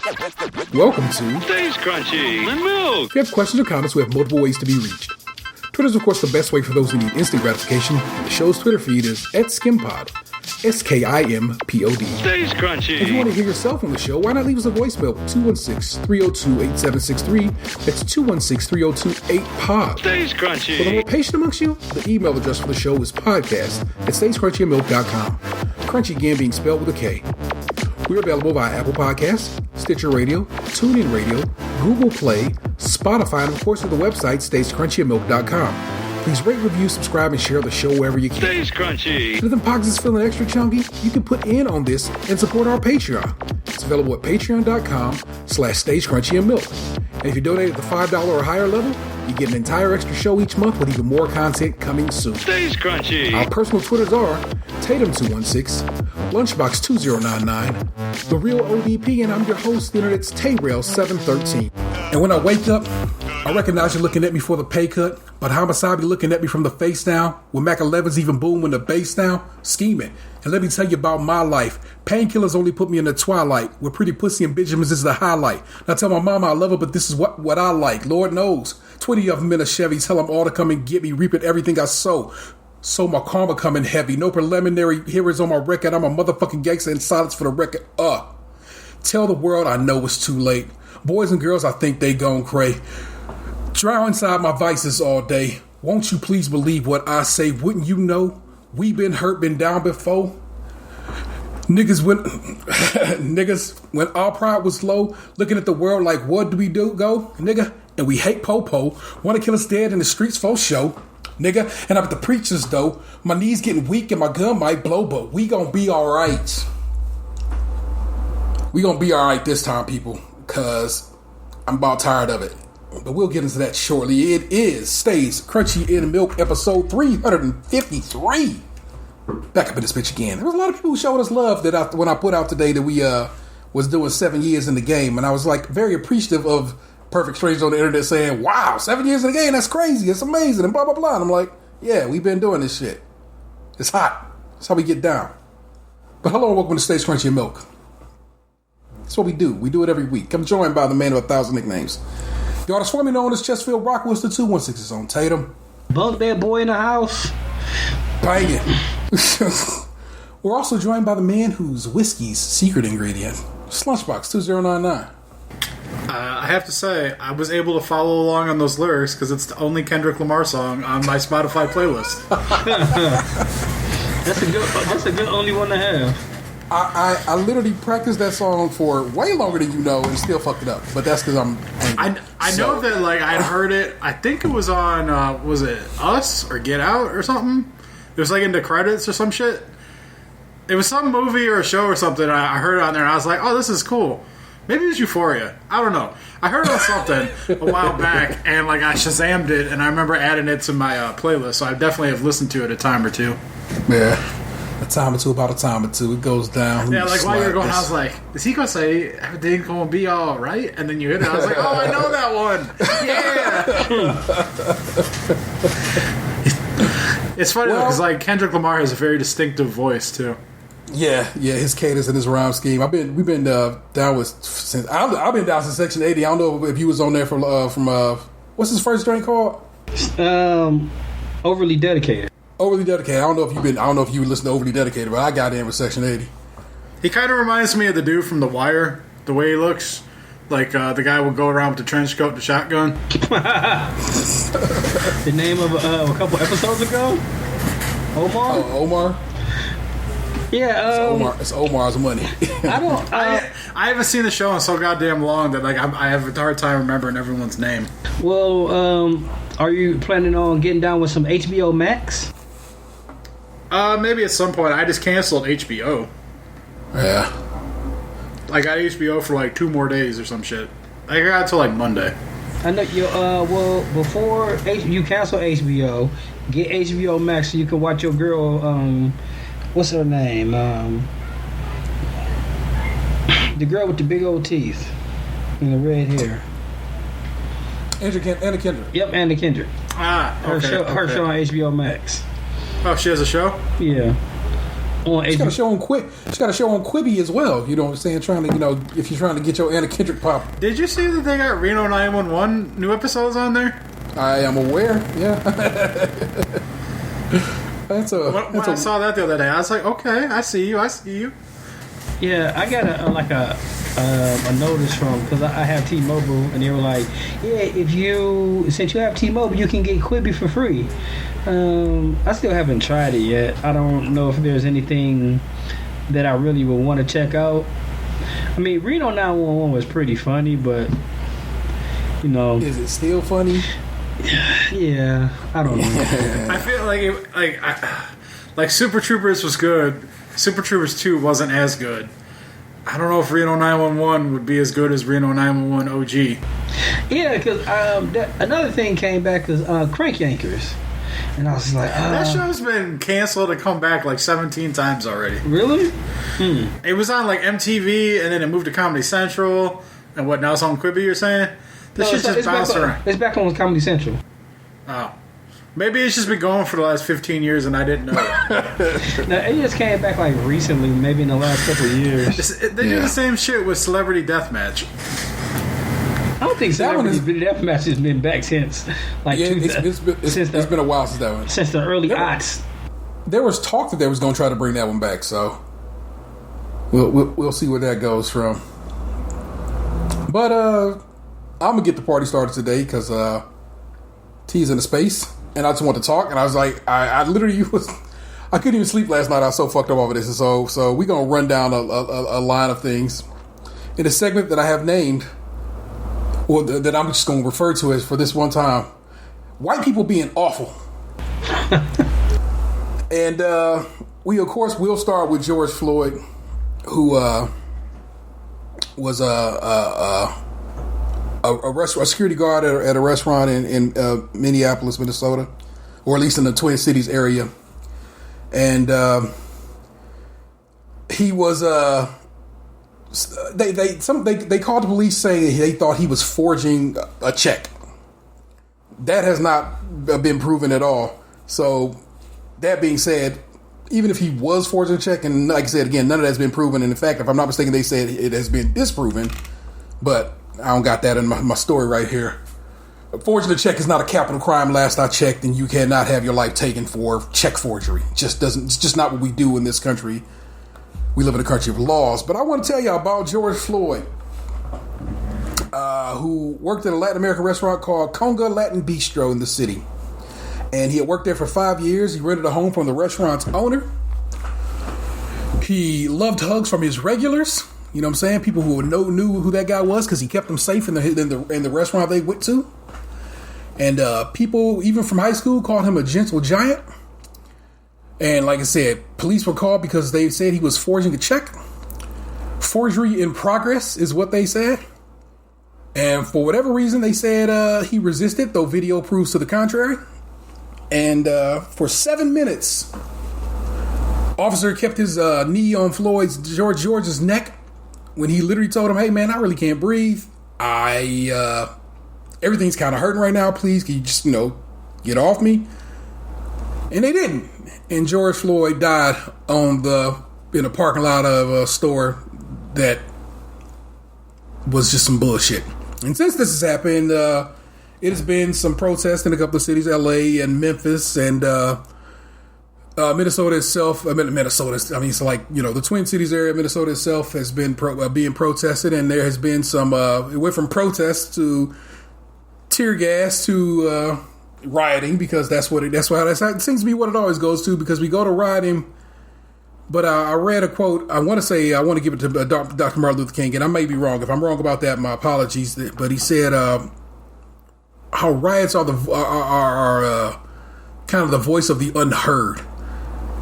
Welcome to Stays Crunchy and Milk. If you have questions or comments, we have multiple ways to be reached. Twitter is, of course, the best way for those who need instant gratification. The show's Twitter feed is @SkimPod. SKIMPOD. Stays Crunchy. If you want to hear yourself on the show, why not leave us a voicemail? 216-302-8763. That's 216-302-8POD. Stays Crunchy. For the more patient amongst you, the email address for the show is podcast@stayscrunchyandmilk.com. Crunchy again being spelled with a K. We're available via Apple Podcasts, Stitcher Radio, TuneIn Radio, Google Play, Spotify, and of course at the website stayscrunchyandmilk.com. Please rate, review, subscribe, and share the show wherever you can. Stays Crunchy. And if the pockets is feeling extra chunky, you can put in on this and support our Patreon. It's available at patreon.com/stayscrunchyandmilk. And if you donate at the $5 or higher level, you get an entire extra show each month with even more content coming soon. Stays Crunchy. Our personal Twitters are Tatum216, Lunchbox2099, The Real ODP, and I'm your host, the Internet's Tayrail713. And when I wake up, I recognize you're looking at me for the pay cut, but homicide be looking at me from the face down, with Mac 11's even booming the bass down, scheming. And let me tell you about my life. Painkillers only put me in the twilight, where pretty pussy and Benjamins is the highlight. And I tell my mama I love her, but this is what I like. Lord knows. 20 of them in a Chevy, tell them all to come and get me, reaping everything I sow. So my karma coming heavy. No preliminary hearings on my record. I'm a motherfucking gangster in silence for the record. Tell the world I know it's too late. Boys and girls, I think they gone cray. Drown inside my vices all day. Won't you please believe what I say? Wouldn't you know? We been hurt, been down before. Niggas when our pride was low, looking at the world like, what do we do? Go, nigga. And we hate po-po. Want to kill us dead in the streets for show. Nigga, and I'm at the preachers though. My knees getting weak and my gun might blow, but we gonna be alright. We gonna be alright this time, people, cause I'm about tired of it. But we'll get into that shortly. It is Stays Crunchy in Milk, episode 353. Back up in this bitch again. There was a lot of people who showed us love that when I put out today that we was doing 7 years in the game, and I was like very appreciative of perfect strangers on the internet saying, wow, 7 years in the game, that's crazy, it's amazing, and blah, blah, blah. And I'm like, yeah, we've been doing this shit. It's hot. That's how we get down. But hello and welcome to Stays Crunchy and Milk. That's what we do. We do it every week. I'm joined by the man of 1,000 nicknames. The artist formerly known as Chesterfield Rockwell's the 216 is on Tatum. Bunk that boy in the house. Bang it. We're also joined by the man whose whiskey's secret ingredient, Lunchbox 2099. I have to say, I was able to follow along on those lyrics because it's the only Kendrick Lamar song on my Spotify playlist. That's a good only one to have. I literally practiced that song for way longer than you know and still fucked it up. But that's because I'm angry. I know that like I'd heard it. I think it was on was it Us or Get Out or something? It was like in the credits or some shit. It was some movie or a show or something. I heard it on there and I was like, oh, this is cool. Maybe it was Euphoria. I don't know. I heard it on something a while back and like I Shazammed it and I remember adding it to my playlist. So I definitely have listened to it a time or two. Yeah. A time or two, about a time or two. It goes down. Yeah, like while you were going, I was like, is he going to say everything's going to be all right? And then you hit it. I was like, oh, I know that one. Yeah. It's funny because like Kendrick Lamar has a very distinctive voice too. Yeah, his cadence and his rhyme scheme. We've been down with since I've been down since Section 80. I don't know if you was on there from what's his first drink called? Overly Dedicated. Overly Dedicated. I don't know if you listen to Overly Dedicated, but I got in with Section 80. He kind of reminds me of the dude from The Wire, the way he looks. Like the guy would go around with the trench coat and the shotgun. The name of a couple episodes ago? Omar? Oh, Omar? Yeah, it's Omar's Money. I haven't seen the show in so goddamn long that like I have a hard time remembering everyone's name. Well, are you planning on getting down with some HBO Max? Maybe at some point. I just canceled HBO. Yeah. I got HBO for like 2 more days or some shit. I got it till like Monday. I know you. Well, before you cancel HBO, get HBO Max so you can watch your girl. What's her name? The girl with the big old teeth and the red hair. Anna Kendrick. Yep, Anna Kendrick. Her show on HBO Max. Oh, she has a show? Yeah. She's got a show on Quibi as well. You know what I'm saying? Trying to, if you're trying to get your Anna Kendrick pop. Did you see that they got Reno 911 new episodes on there? I am aware. Yeah. When I saw that the other day, I was like, okay, I see you. Yeah, I got a notice from, because I have T-Mobile, and they were like, yeah, since you have T-Mobile, you can get Quibi for free. I still haven't tried it yet. I don't know if there's anything that I really would want to check out. I mean, Reno 911 was pretty funny, but is it still funny? Yeah, I don't know. I feel like Super Troopers was good. Super Troopers 2 wasn't as good. I don't know if Reno 911 would be as good as Reno 911 OG. Yeah, because another thing came back is Crank Yankers. And I was like, that show's been canceled and come back like 17 times already. Really? It was on like MTV, and then it moved to Comedy Central, and what, now it's on Quibi, you're saying? This shit just bounced around. It's back on Comedy Central. Oh. Maybe it's just been going for the last 15 years and I didn't know it. No, it just came back like recently, maybe in the last couple of years. They do the same shit with Celebrity Deathmatch. I don't think Celebrity Deathmatch has been back since like it's been a while since that one. Since the early aughts. There was talk that they was going to try to bring that one back, so we'll see where that goes from. But I'm gonna get the party started today because T's in the space, and I just want to talk. And I was like, I literally I couldn't even sleep last night. I was so fucked up over this, and so we're gonna run down a line of things in a segment that I have named. Or that I'm just going to refer to as, for this one time, white people being awful. And we, of course, will start with George Floyd, who was a security guard at a restaurant in Minneapolis, Minnesota, or at least in the Twin Cities area. And he was... They called the police saying they thought he was forging a check. That has not been proven at all. So, that being said, even if he was forging a check, and like I said again, none of that's been proven. And in fact, if I'm not mistaken, they said it has been disproven. But I don't got that in my story right here. Forging a check is not a capital crime. Last I checked, and you cannot have your life taken for check forgery. It's just not what we do in this country. We live in a country of laws. But I want to tell you about George Floyd, who worked at a Latin American restaurant called Conga Latin Bistro in the city. And he had worked there for 5 years. He rented a home from the restaurant's owner. He loved hugs from his regulars. You know what I'm saying? People who knew who that guy was because he kept them safe in the restaurant they went to. And people, even from high school, called him a gentle giant. And like I said, police were called because they said he was forging a check. Forgery in progress is what they said. And for whatever reason, they said he resisted, though video proves to the contrary. And for 7 minutes, officer kept his knee on George's neck when he literally told him, "Hey man, I really can't breathe. Everything's kind of hurting right now. Please, can you just get off me?" And they didn't. And George Floyd died in a parking lot of a store that was just some bullshit. And since this has happened, it has been some protests in a couple of cities, LA and Memphis, and Minnesota itself. The Twin Cities area of Minnesota itself has been being protested, and there has been some. It went from protests to tear gas to rioting, because that seems to be what it always goes to, because we go to rioting. But I read a quote. I want to give it to Dr. Martin Luther King, and I may be wrong. If I'm wrong about that, my apologies. But he said how riots are kind of the voice of the unheard.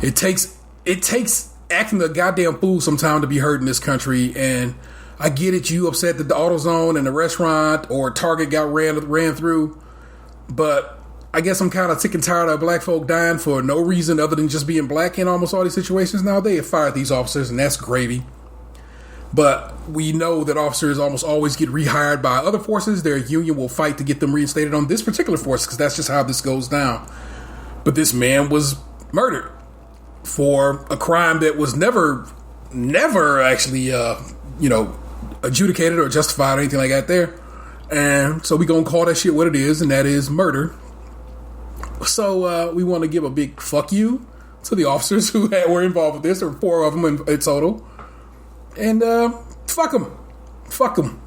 It takes acting a goddamn fool sometime to be heard in this country. And I get it. You upset that the AutoZone and the restaurant or Target got ran through, but I guess I'm kind of sick and tired of black folk dying for no reason other than just being black in almost all these situations. Now, they have fired these officers, and that's gravy. But we know that officers almost always get rehired by other forces. Their union will fight to get them reinstated on this particular force, because that's just how this goes down. But this man was murdered. for a crime that was never actually, adjudicated or justified or anything like that there. And so we gonna call that shit what it is, and that is murder. So we want to give a big fuck you to the officers who were involved with this. There were 4 of them in total. And fuck them. Fuck them.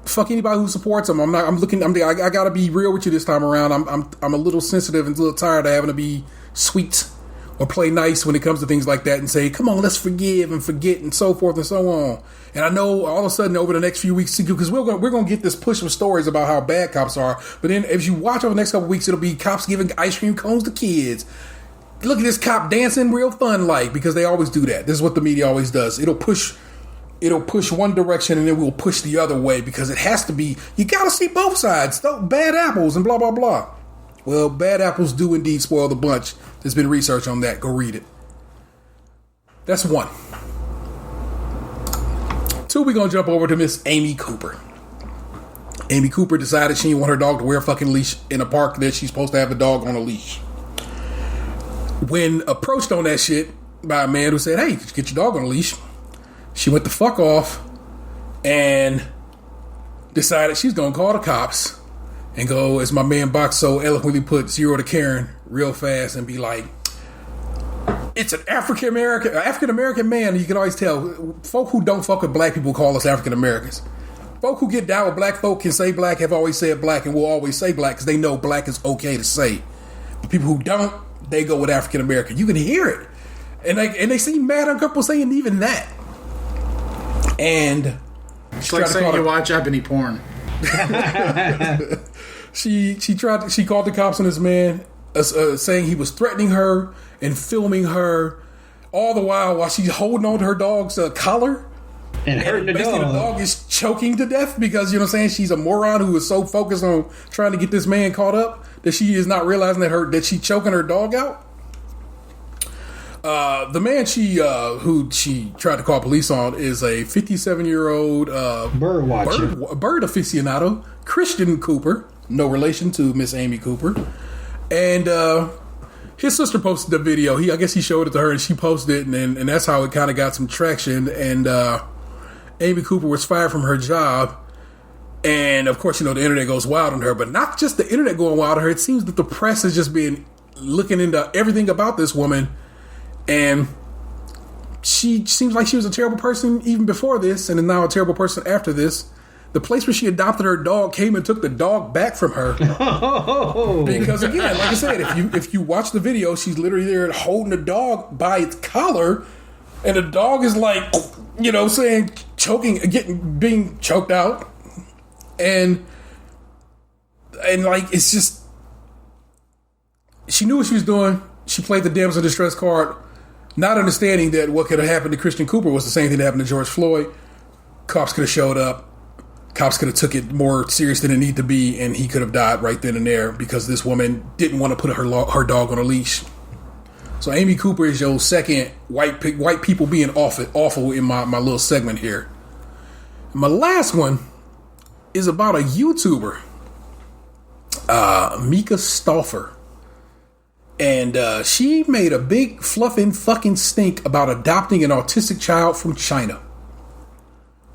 Fuck anybody who supports them. I gotta be real with you this time around. I'm a little sensitive and a little tired of having to be sweet or play nice when it comes to things like that and say, come on, let's forgive and forget and so forth and so on. And I know all of a sudden over the next few weeks, because we're gonna get this push of stories about how bad cops are. But then as you watch over the next couple of weeks, it'll be cops giving ice cream cones to kids. Look at this cop dancing real fun like, because they always do that. This is what the media always does. It'll push one direction and then we'll push the other way because it has to be, you gotta see both sides. Bad apples and blah, blah, blah. Well, bad apples do indeed spoil the bunch. There's been research on that. Go read it. That's 1. 2, we're going to jump over to Miss Amy Cooper. Amy Cooper decided she didn't want her dog to wear a fucking leash in a park that she's supposed to have the dog on a leash. When approached on that shit by a man who said, hey, get your dog on a leash, she went the fuck off and decided she's going to call the cops and go, as my man Box so eloquently put, 0 to Karen real fast and be like, it's an African American man. You can always tell folk who don't fuck with black people call us African Americans. Folk who get down with black folk can say black, have always said black, and will always say black because they know black is okay to say. But people who don't, they go with African American. You can hear it, and they seem mad uncomfortable saying even that. And it's like saying you watch ebony porn. She called the cops on this man, saying he was threatening her and filming her, all the while she's holding on to her dog's collar and hurting the basically dog. The dog is choking to death because, you know what I'm saying, she's a moron who is so focused on trying to get this man caught up that she is not realizing that she's choking her dog out. The man who she tried to call police on is a 57-year-old bird watcher, bird aficionado, Christian Cooper, no relation to Miss Amy Cooper, and his sister posted the video. I guess he showed it to her, and she posted it, and that's how it kind of got some traction. And Amy Cooper was fired from her job, and of course, the internet goes wild on her. But not just the internet going wild on her. It seems that the press has just been looking into everything about this woman. And she seems like she was a terrible person even before this, and is now a terrible person after this. The place where she adopted her dog came and took the dog back from her. Because again, like I said, if you watch the video, she's literally there holding the dog by its collar, and the dog is like, being choked out, and like it's just, she knew what she was doing. She played the damsel in distress card, not understanding that what could have happened to Christian Cooper was the same thing that happened to George Floyd. Cops could have showed up. Cops could have took it more serious than it needed to be, and he could have died right then and there because this woman didn't want to put her dog on a leash. So Amy Cooper is your second white people being awful in my little segment here. My last one is about a YouTuber, Mika Stauffer. And she made a big fluffing fucking stink about adopting an autistic child from China.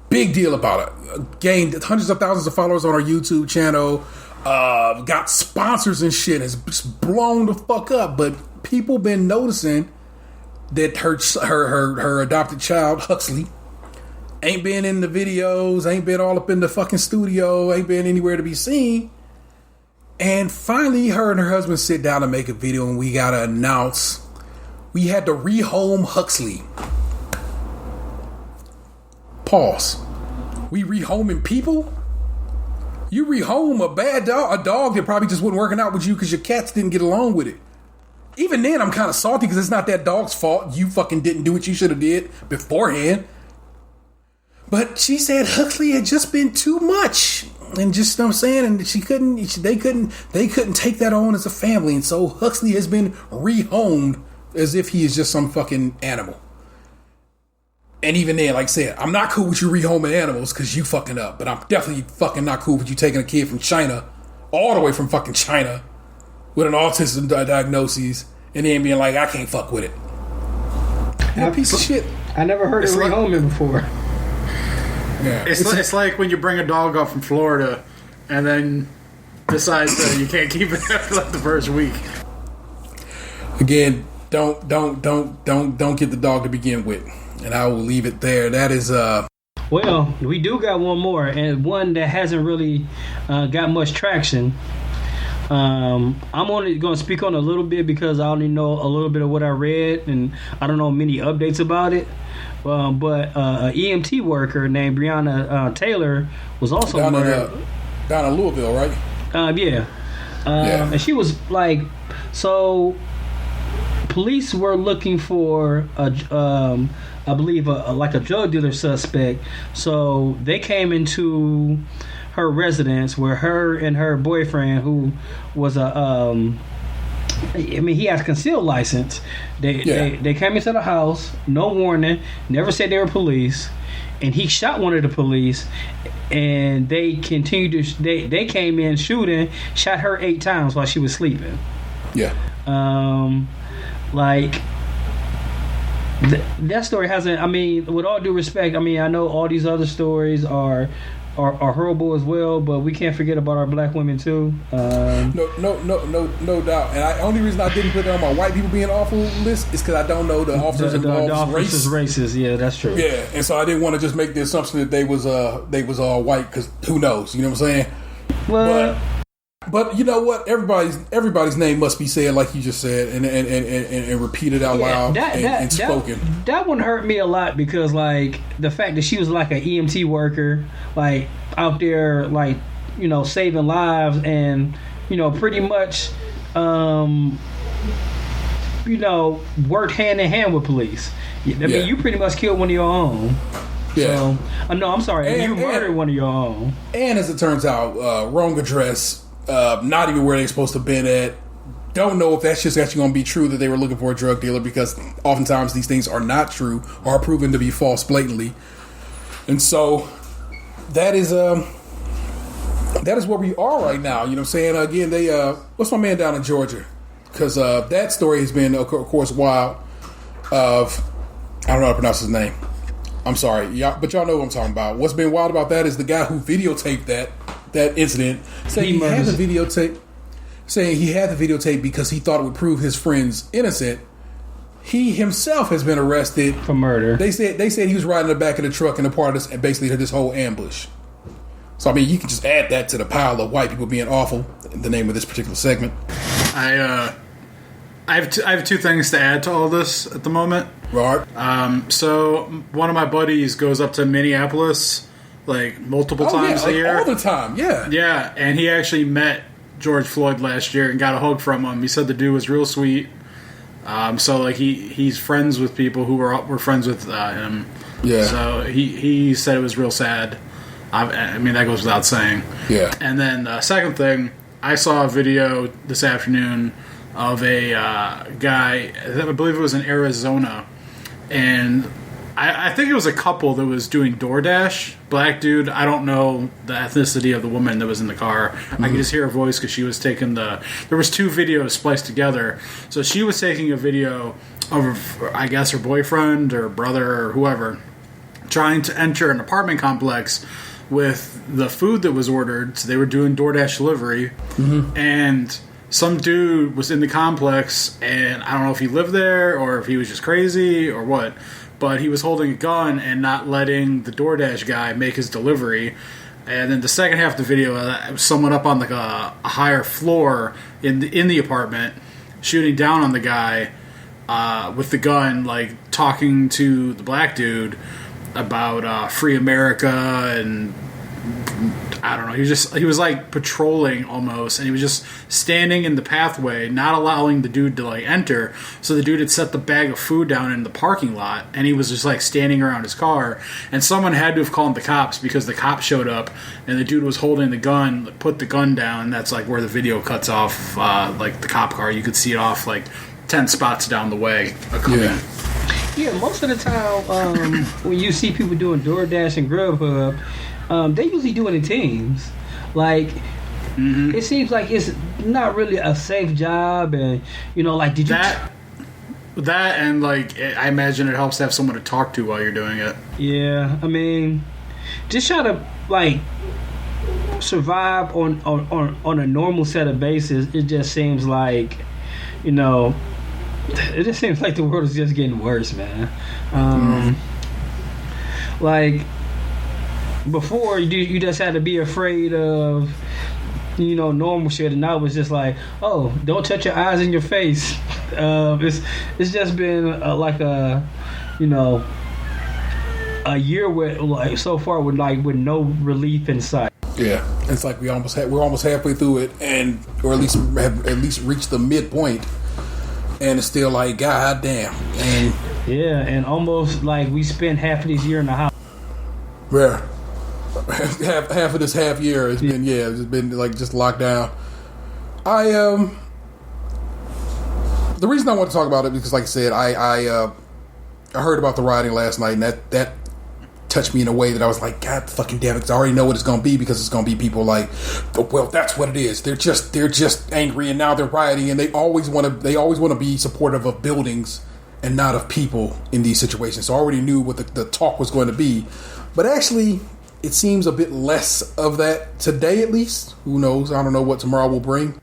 Big deal about it. Gained hundreds of thousands of followers on her YouTube channel. Got sponsors and shit. Has blown the fuck up. But people been noticing that her adopted child, Huxley, ain't been in the videos, ain't been all up in the fucking studio, ain't been anywhere to be seen. And finally, her and her husband sit down to make a video, and we gotta announce we had to rehome Huxley. Pause. We rehoming people? You rehome a bad dog, a dog that probably just wasn't working out with you because your cats didn't get along with it. Even then, I'm kind of salty because it's not that dog's fault. You fucking didn't do what you should have did beforehand. But she said Huxley had just been too much. And just, you know what I'm saying, and they couldn't take that on as a family. And so Huxley has been rehomed as if he is just some fucking animal. And even then, like I said, I'm not cool with you rehoming animals because you fucking up. But I'm definitely fucking not cool with you taking a kid from China, all the way from fucking China, with an autism diagnosis, and then being like, I can't fuck with it. You're a piece of shit. I never heard of rehoming before. Yeah. It's like when you bring a dog up from Florida and then decide that you can't keep it after like the first week. Again, don't get the dog to begin with. And I will leave it there. That is Well, we do got one more, and one that hasn't really got much traction. I'm only going to speak on a little bit because I only know a little bit of what I read, and I don't know many updates about it. But an EMT worker named Breonna Taylor was also murdered down in Louisville, right? Yeah. And she was like, so police were looking for I believe a drug dealer suspect. So they came into her residence where her and her boyfriend, who was he has a concealed license. They came into the house, no warning, never said they were police, and he shot one of the police. And they continued to. They came in shooting, shot her 8 times while she was sleeping. Yeah. That story hasn't. I mean, with all due respect, I mean, I know all these other stories are horrible as well, but we can't forget about our black women too. No doubt. And the only reason I didn't put it on my white people being awful list is because I don't know the officers involved. The officers racist. Yeah, that's true. Yeah, and so I didn't want to just make the assumption that they was all white, because who knows? You know what I'm saying? Well, but you know what? Everybody's name must be said, like you just said, and repeated out loud and spoken. That one hurt me a lot because, like, the fact that she was like an EMT worker, like out there, like, you know, saving lives, and you know, pretty much, you know, worked hand in hand with police. I mean, you pretty much killed one of your own. Yeah. So, no, I'm sorry, you murdered one of your own. And as it turns out, wrong address. Not even where they're supposed to have been at. Don't know if that's just actually going to be true that they were looking for a drug dealer, because oftentimes these things are not true or are proven to be false blatantly. And so that is where we are right now. You know what I'm saying? Again, they what's my man down in Georgia? Because that story has been, of course, wild. I don't know how to pronounce his name. I'm sorry, but y'all know what I'm talking about. What's been wild about that is the guy who videotaped that incident, saying he had the videotape because he thought it would prove his friend's innocent. He himself has been arrested for murder. They said he was riding in the back of the truck and a part of this, and basically had this whole ambush. So I mean, you can just add that to the pile of white people being awful in the name of this particular segment. I have 2 things to add to all this at the moment. Right. So one of my buddies goes up to Minneapolis like multiple times a year. All the time, yeah. Yeah, and he actually met George Floyd last year and got a hug from him. He said the dude was real sweet. So like he's friends with people who were friends with him. Yeah. So he said it was real sad. I mean, that goes without saying. Yeah. And then second thing, I saw a video this afternoon of a guy, I believe it was in Arizona, and I think it was a couple that was doing DoorDash. Black dude. I don't know the ethnicity of the woman that was in the car. Mm-hmm. I could just hear her voice because she was taking there was 2 videos spliced together. So she was taking a video of, I guess, her boyfriend or brother or whoever trying to enter an apartment complex with the food that was ordered. So they were doing DoorDash delivery. Mm-hmm. And some dude was in the complex, and I don't know if he lived there or if he was just crazy or what, but he was holding a gun and not letting the DoorDash guy make his delivery. And then the second half of the video, someone up on like a higher floor in the apartment shooting down on the guy with the gun, like talking to the black dude about free America, and I don't know. He was like patrolling almost, and he was just standing in the pathway, not allowing the dude to like enter. So the dude had set the bag of food down in the parking lot, and he was just like standing around his car. And someone had to have called the cops because the cops showed up, and the dude was holding the gun, put the gun down. And that's like where the video cuts off, like the cop car. You could see it off like 10 spots down the way. Yeah, most of the time when you see people doing DoorDash and Grubhub, they usually do it in teams. Like, It seems like it's not really a safe job, and you know, like, did you? That and like I imagine it helps to have someone to talk to while you're doing it. Yeah, I mean, just try to like survive on a normal set of basis. It just seems like, you know, it just seems like the world is just getting worse, man. Like before, you just had to be afraid of, you know, normal shit, and now it's just like, oh, don't touch your eyes in your face. It's just been like a, you know, a year with like so far with no relief in sight. Yeah, it's like we're almost halfway through it, and or at least have at least reached the midpoint, and it's still like, god damn. And yeah, and almost like we spent half of this year in the house. Yeah, half of this half year has been it's been like just locked down. The reason I want to talk about it because, like I said, I heard about the rioting last night, and that touched me in a way that I was like, God fucking damn it, 'cause I already know what it's going to be, because it's going to be people like, well, that's what it is. They're just angry, and now they're rioting, and they always want to be supportive of buildings and not of people in these situations. So I already knew what the talk was going to be, but actually, it seems a bit less of that today, at least. Who knows? I don't know what tomorrow will bring.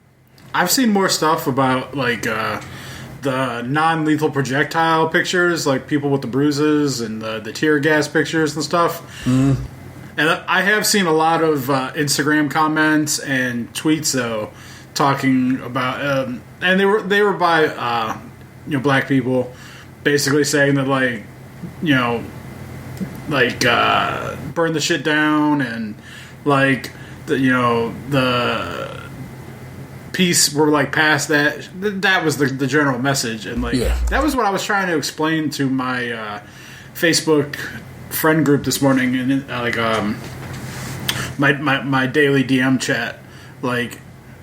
I've seen more stuff about like the non-lethal projectile pictures, like people with the bruises, and the tear gas pictures and stuff. And I have seen a lot of Instagram comments and tweets though talking about, and they were by black people, basically saying that like, you know, like burn the shit down, and like the peace, we're like past that. That was the general message, and like that was what I was trying to explain to my Facebook friend group this morning, and my daily DM chat. Like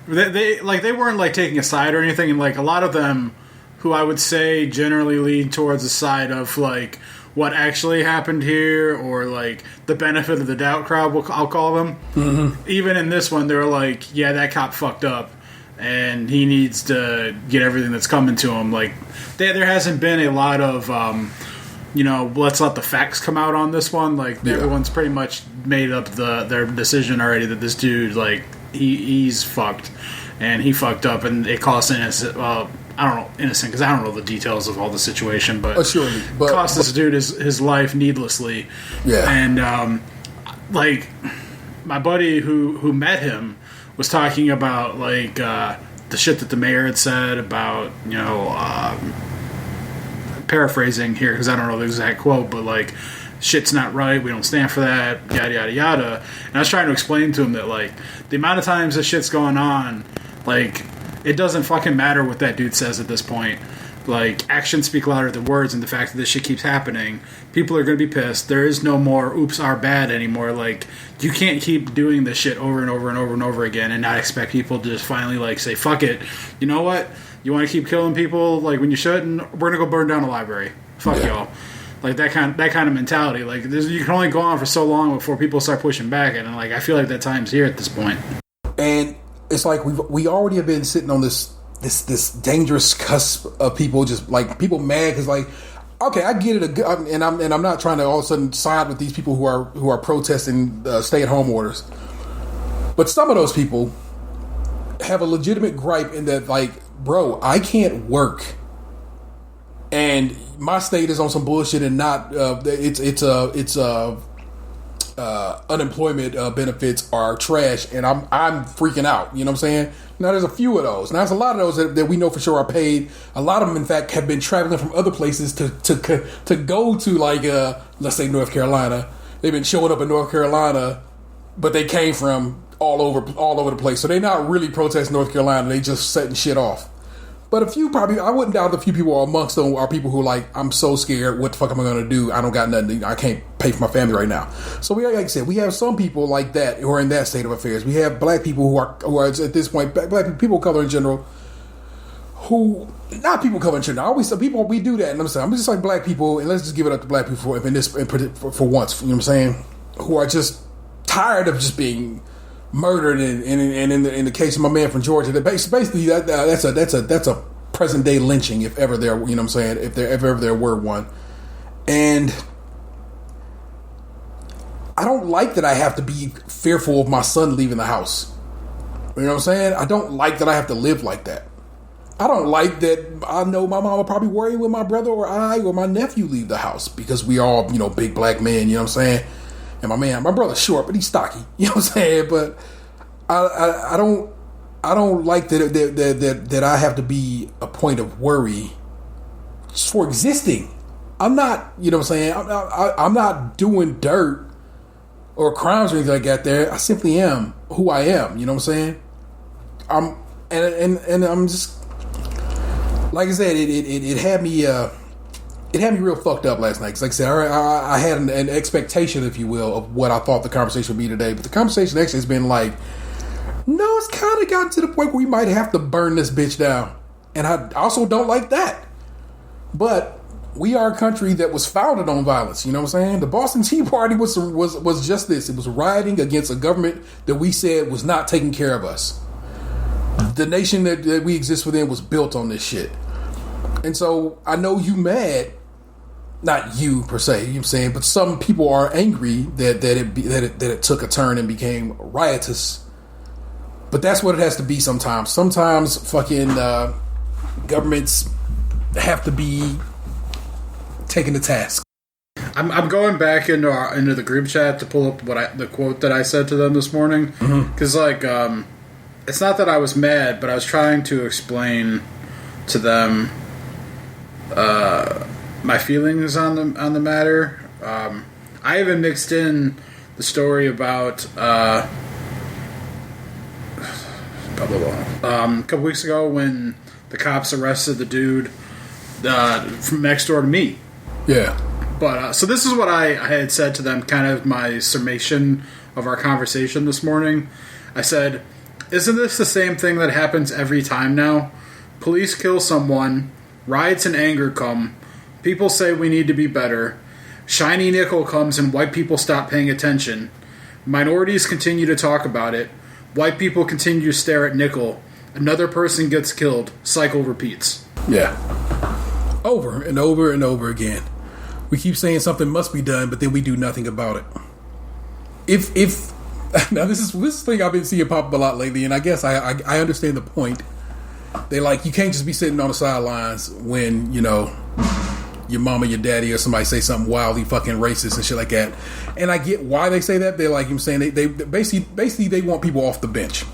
they weren't like taking a side or anything, and like a lot of them, who I would say generally lean towards the side of like what actually happened here, or like the benefit of the doubt crowd, I'll call them. Mm-hmm. Even in this one, they're like, yeah, that cop fucked up, and he needs to get everything that's coming to him. Like, there hasn't been a lot of, let's let the facts come out on this one. Like, everyone's pretty much made up their decision already that this dude, like, he's fucked, and he fucked up, and it cost innocent. Well, I don't know, innocent, because I don't know the details of all the situation, but cost this dude his life needlessly. Yeah, and like my buddy who met him was talking about like the shit that the mayor had said about, paraphrasing here because I don't know the exact quote, but like, shit's not right, we don't stand for that, yada yada yada. And I was trying to explain to him that like the amount of times this shit's going on, like, it doesn't fucking matter what that dude says at this point. Like, actions speak louder than words, and the fact that this shit keeps happening, people are going to be pissed. There is no more oops, our bad anymore. Like, you can't keep doing this shit over and over and over and over again and not expect people to just finally, like, say, fuck it. You know what? You want to keep killing people, like, when you shouldn't? We're going to go burn down a library. Fuck y'all. Like, that kind of mentality. Like, you can only go on for so long before people start pushing back. And, like, I feel like that time's here at this point. And it's like we already have been sitting on this dangerous cusp of people just like people mad because like, okay, I get it, and I'm not trying to all of a sudden side with these people who are protesting stay-at-home orders, but some of those people have a legitimate gripe in that, like, bro, I can't work, and my state is on some bullshit, and not unemployment benefits are trash, and I'm freaking out. You know what I'm saying? Now there's a few of those. Now there's a lot of those that we know for sure are paid. A lot of them, in fact, have been traveling from other places to go to, like, let's say North Carolina. They've been showing up in North Carolina, but they came from all over the place. So they're not really protesting North Carolina. They just setting shit off. But a few, probably, I wouldn't doubt a few people amongst them are people who are like, I'm so scared. What the fuck am I going to do? I don't got nothing. I can't pay for my family right now. So like I said, we have some people like that who are in that state of affairs. We have black people who are at this point, black people of color in general, who, not people of color in general. I always say people, we do that. And I'm just like black people, and let's just give it up to black people for once. You know what I'm saying? Who are just tired of just being murdered, and in the case of my man from Georgia, that basically that's present day lynching, if ever there, you know what I'm saying, if ever there were one. And I don't like that I have to be fearful of my son leaving the house. You know what I'm saying? I don't like that I have to live like that. I don't like that I know my mom will probably worry when my brother or I or my nephew leave the house, because we all, big black men, you know what I'm saying? And my brother's short, but he's stocky, you know what I'm saying? But I don't like that I have to be a point of worry just for existing. I'm not, you know what I'm saying? I'm not doing dirt or crimes or anything like that there. I simply am who I am, you know what I'm saying? And I'm just, like I said, it had me real fucked up last night. Because like I said, I had an expectation, if you will, of what I thought the conversation would be today. But the conversation actually has been like, no, it's kind of gotten to the point where we might have to burn this bitch down. And I also don't like that. But we are a country that was founded on violence. You know what I'm saying? The Boston Tea Party was just this. It was rioting against a government that we said was not taking care of us. The nation that we exist within was built on this shit. And so I know you mad, not you per se, you know what I'm saying, but some people are angry that it took a turn and became riotous. But that's what it has to be sometimes. Sometimes fucking governments have to be taken to task. I'm going back into the group chat to pull up the quote that I said to them this morning, because it's not that I was mad, but I was trying to explain to them my feelings on the matter. I even mixed in the story about a couple weeks ago when the cops arrested the dude from next door to me. Yeah. But so this is what I had said to them, kind of my summation of our conversation this morning. I said, isn't this the same thing that happens every time now? Police kill someone, riots and anger come, people say we need to be better, shiny nickel comes and white people stop paying attention, minorities continue to talk about it, white people continue to stare at nickel, another person gets killed, cycle repeats. Yeah. Over and over and over again. We keep saying something must be done, but then we do nothing about it. If now this is thing I've been seeing pop up a lot lately, and I guess I understand the point. They like, you can't just be sitting on the sidelines when, your mama, your daddy, or somebody say something wildly fucking racist and shit like that. And I get why they say that. They're like, I'm saying they basically they want people off the bench.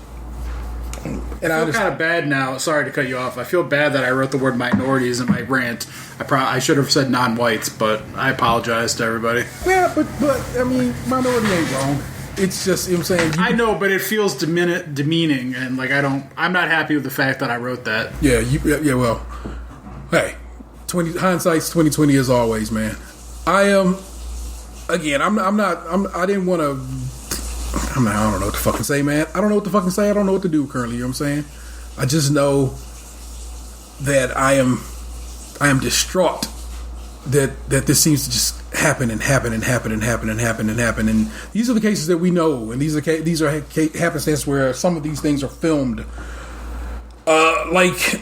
And I feel kind of bad now. Sorry to cut you off. I feel bad that I wrote the word minorities in my rant. I should have said non-whites, but I apologize to everybody. Yeah, but I mean, minority ain't wrong. It's just, you know what I'm saying? I know, but it feels demeaning, and like I'm not happy with the fact that I wrote that. Yeah, well, hey, hindsight's 2020 as always, man. I am, again, I don't know what to fucking say, man. I don't know what to fucking say. I don't know what to do currently, you know what I'm saying? I just know that I am distraught that this seems to just happen and happen and happen and happen and happen and happen. And these are the cases that we know, and these are happenstances where some of these things are filmed. Like,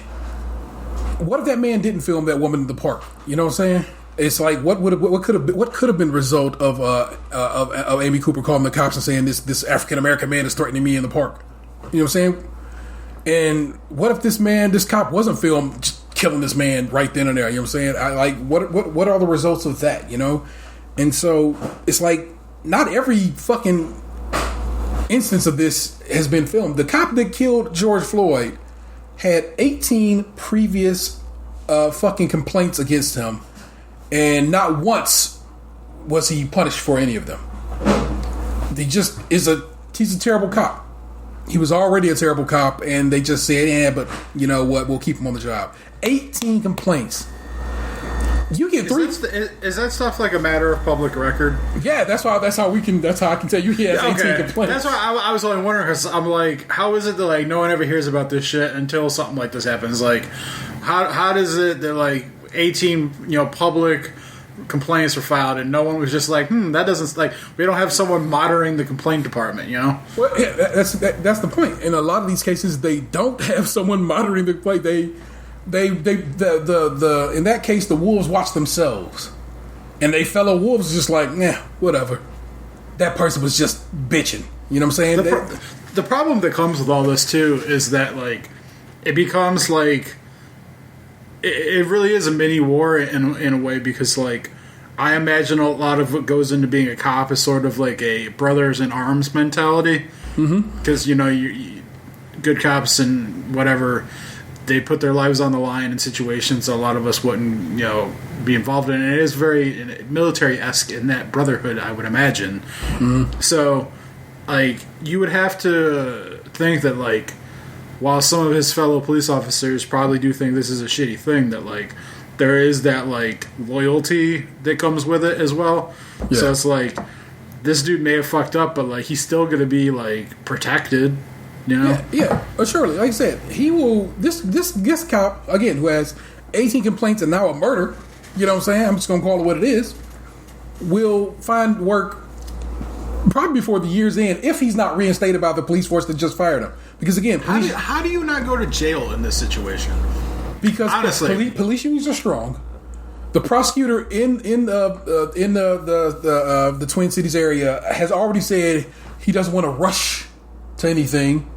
what if that man didn't film that woman in the park? You know what I'm saying? It's like, what could have been the result of Amy Cooper calling the cops and saying this African American man is threatening me in the park? You know what I'm saying? And what if this cop wasn't filmed just killing this man right then and there? You know what I'm saying? What are the results of that? You know? And so it's like, not every fucking instance of this has been filmed. The cop that killed George Floyd had 18 previous fucking complaints against him. And not once was he punished for any of them. He's a terrible cop. He was already a terrible cop, and they just said, yeah, but you know what, we'll keep him on the job. 18 complaints. You get three. Is that stuff like a matter of public record? Yeah, that's how I can tell you he has 18 complaints. That's why I was only wondering, because I'm like, how is it that like no one ever hears about this shit until something like this happens? Like, how does it that like 18 public complaints were filed and no one was just like, that doesn't, like, we don't have someone monitoring the complaint department, Well, yeah, that's the point. In a lot of these cases, they don't have someone monitoring the complaint. the in that case, the wolves watch themselves, and they fellow wolves just like, nah, whatever. That person was just bitching. You know what I'm saying? The problem that comes with all this too is that like it becomes like it really is a mini war in a way, because like I imagine a lot of what goes into being a cop is sort of like a brothers in arms mentality, because you good cops and whatever, they put their lives on the line in situations a lot of us wouldn't be involved in. And it is very military-esque in that brotherhood, I would imagine. So like you would have to think that like while some of his fellow police officers probably do think this is a shitty thing, that like there is that like loyalty that comes with it as well. Yeah. So it's like this dude may have fucked up, but like he's still gonna be like protected, Yeah, surely. Like I said, he will. This cop again, who has 18 complaints and now a murder. You know what I'm saying? I'm just gonna call it what it is. Will find work probably before the year's end if he's not reinstated by the police force that just fired him. Because again, how do you not go to jail in this situation? Because honestly, police unions are strong. The prosecutor in the Twin Cities area has already said he doesn't want to rush to anything.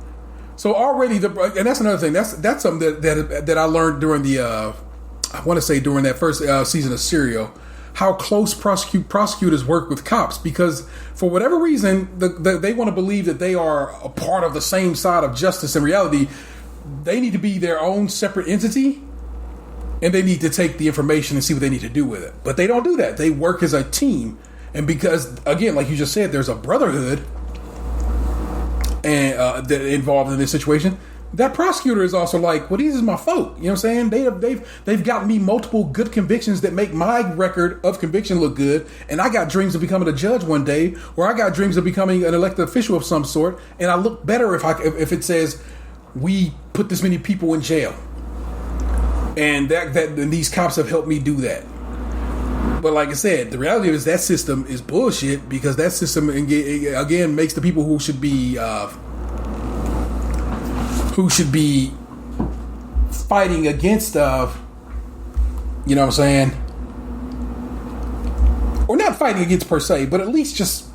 So already, and that's another thing. That's something that I learned during I want to say during that first season of Serial, how close prosecutors work with cops, because for whatever reason they want to believe that they are a part of the same side of justice. In reality, they need to be their own separate entity, and they need to take the information and see what they need to do with it. But they don't do that. They work as a team, and because again, like you just said, there's a brotherhood and that involved in this situation. That prosecutor is also like, well, these is my folk. You know what I'm saying? They've gotten me multiple good convictions that make my record of conviction look good, and I got dreams of becoming a judge one day, or I got dreams of becoming an elected official of some sort, and I look better if it says we put this many people in jail, and and these cops have helped me do that. But like I said, the reality is that system is bullshit, because that system again makes the people who should be fighting against you know what I'm saying, or not fighting against per se, but at least just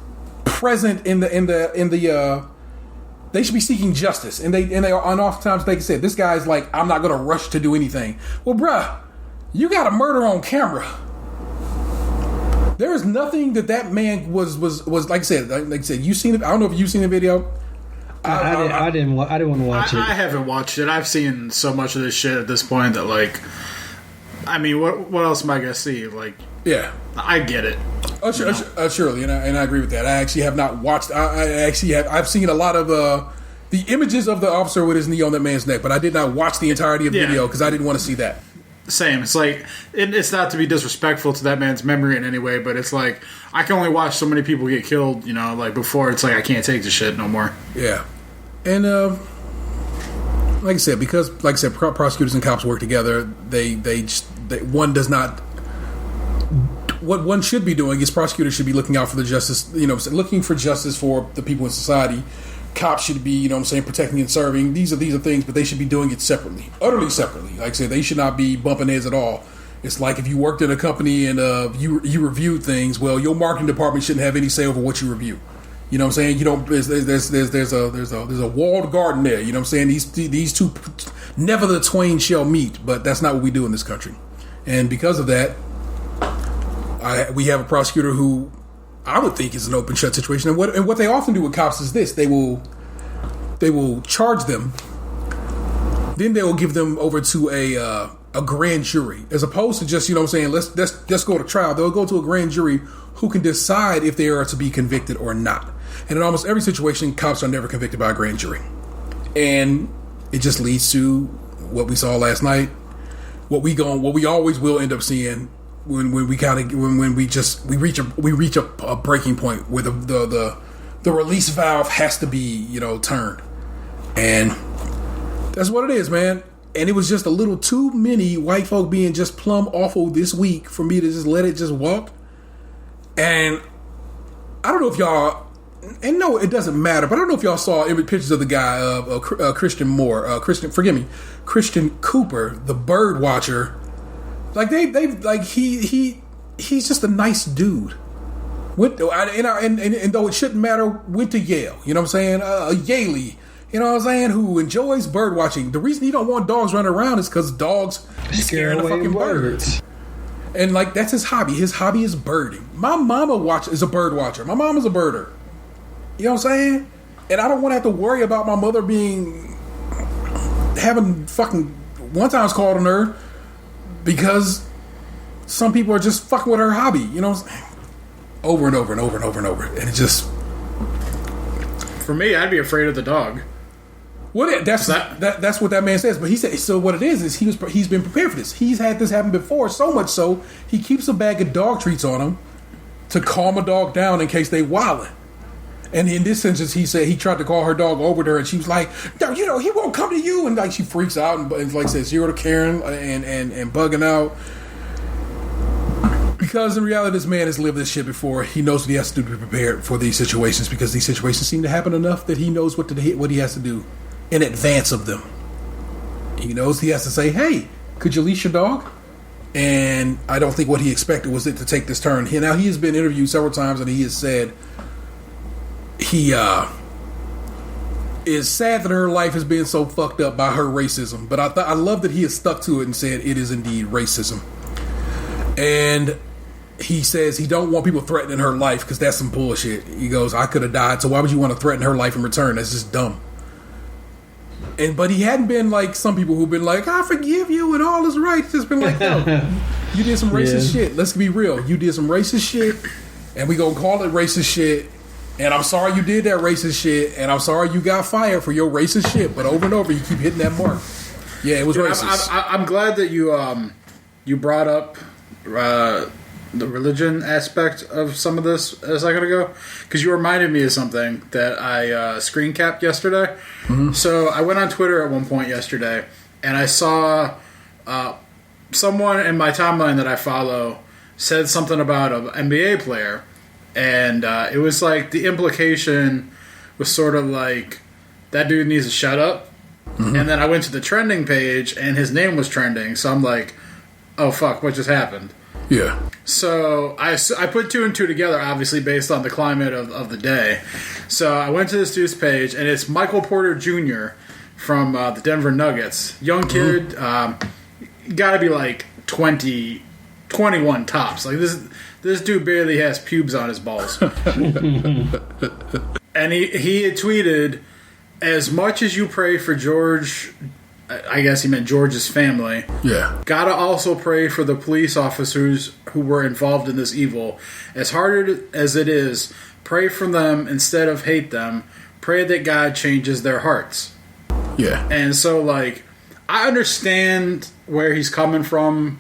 present in the they should be seeking justice, and oftentimes they said this guy's like, I'm not gonna rush to do anything. Well, bruh, you got a murder on camera. There is nothing that man was like I said, you seen it. I don't know if you've seen the video. I didn't want to watch it. I haven't watched it. I've seen so much of this shit at this point that like, I mean, what else am I gonna see? Like, yeah, I get it. Surely, and I agree with that. I actually have not watched. I've seen a lot of the images of the officer with his knee on that man's neck, but I did not watch the entirety of the video because I didn't want to see that. Same. It's like it's not to be disrespectful to that man's memory in any way, but it's like I can only watch so many people get killed, like before it's like I can't take the shit no more. Yeah, and like I said, because prosecutors and cops work together, they one does not. What one should be doing is prosecutors should be looking out for the justice, looking for justice for the people in society. Cops should be, protecting and serving. These are things, but they should be doing it separately, utterly separately. Like I said, they should not be bumping heads at all. It's like if you worked in a company and you reviewed things, well, your marketing department shouldn't have any say over what you review. You know what I'm saying? You don't. There's a walled garden there. You know what I'm saying? These two never the twain shall meet. But that's not what we do in this country, and because of that, we have a prosecutor who I would think is an open shut situation. And what they often do with cops is this: they will charge them, then they will give them over to a grand jury, as opposed to just let's go to trial. They'll go to a grand jury who can decide if they are to be convicted or not. And in almost every situation, cops are never convicted by a grand jury, and it just leads to what we saw last night. What we always will end up seeing. When we reach a breaking point where the release valve has to be turned, and that's what it is, man. And it was just a little too many white folk being just plumb awful this week for me to just let it just walk. And I don't know if y'all and no, it doesn't matter. But I don't know if y'all saw pictures of the guy Christian Moore, Christian Cooper, the bird watcher. Like they like he's just a nice dude. And though it shouldn't matter, went to Yale. You know what I'm saying? A Yaley. You know what I'm saying? Who enjoys bird watching. The reason you don't want dogs running around is because dogs scare the fucking birds. And like that's his hobby. His hobby is birding. My mama is a bird watcher. My mom is a birder. You know what I'm saying? And I don't want to have to worry about my mother having fucking one time's called on her because some people are just fucking with her hobby. You know what I'm saying? Over and over and over and over and over. And it just... For me, I'd be afraid of the dog. Well, that's what that man says. But he said, so what it is he's been prepared for this. He's had this happen before, so much so he keeps a bag of dog treats on him to calm a dog down in case they wildin'. And in this instance, he said he tried to call her dog over to her, and she was like, "No, he won't come to you." And like she freaks out and like says 0 to Karen and bugging out. Because in reality, this man has lived this shit before. He knows what he has to do to be prepared for these situations because these situations seem to happen enough that he knows what he has to do in advance of them. He knows he has to say, "Hey, could you leash your dog?" And I don't think what he expected was it to take this turn. Now he has been interviewed several times, and he has said he is sad that her life has been so fucked up by her racism. But I love that he has stuck to it and said it is indeed racism. And he says he don't want people threatening her life because that's some bullshit. He goes, I could have died, so why would you want to threaten her life in return? That's just dumb. But he hadn't been like some people who've been like, I forgive you and all is right. It's just been like, no, you did some racist shit. Let's be real. You did some racist shit, and we gonna call it racist shit. And I'm sorry you did that racist shit, and I'm sorry you got fired for your racist shit. But over and over, you keep hitting that mark. Yeah, it was racist. I'm glad that you brought up the religion aspect of some of this a second ago, because you reminded me of something that I screen capped yesterday. Mm-hmm. So I went on Twitter at one point yesterday, and I saw someone in my timeline that I follow said something about an NBA player. And it was like the implication was sort of like that dude needs to shut up. Mm-hmm. And then I went to the trending page and his name was trending. So I'm like, oh fuck, what just happened? Yeah. So I put 2 and 2 together, obviously based on the climate of the day. So I went to this dude's page and it's Michael Porter Jr. from the Denver Nuggets. Young kid, got to be like 20, 21 tops. Like this dude barely has pubes on his balls. And he had tweeted, as much as you pray for George, I guess he meant George's family, gotta also pray for the police officers who were involved in this evil. As hard as it is, pray for them instead of hate them. Pray that God changes their hearts. Yeah. And so, like, I understand where he's coming from,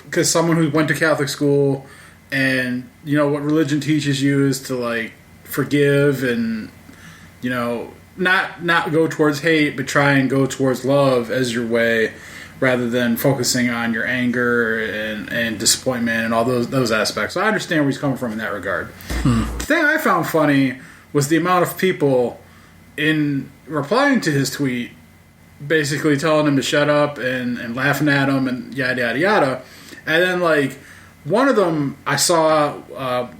because someone who went to Catholic school, and you know what religion teaches you is to like forgive and you know not go towards hate, but try and go towards love as your way, rather than focusing on your anger and disappointment and all those aspects. So I understand where he's coming from in that regard. The thing I found funny was the amount of people in replying to his tweet basically telling him to shut up and laughing at him and yada yada yada. And then like one of them I saw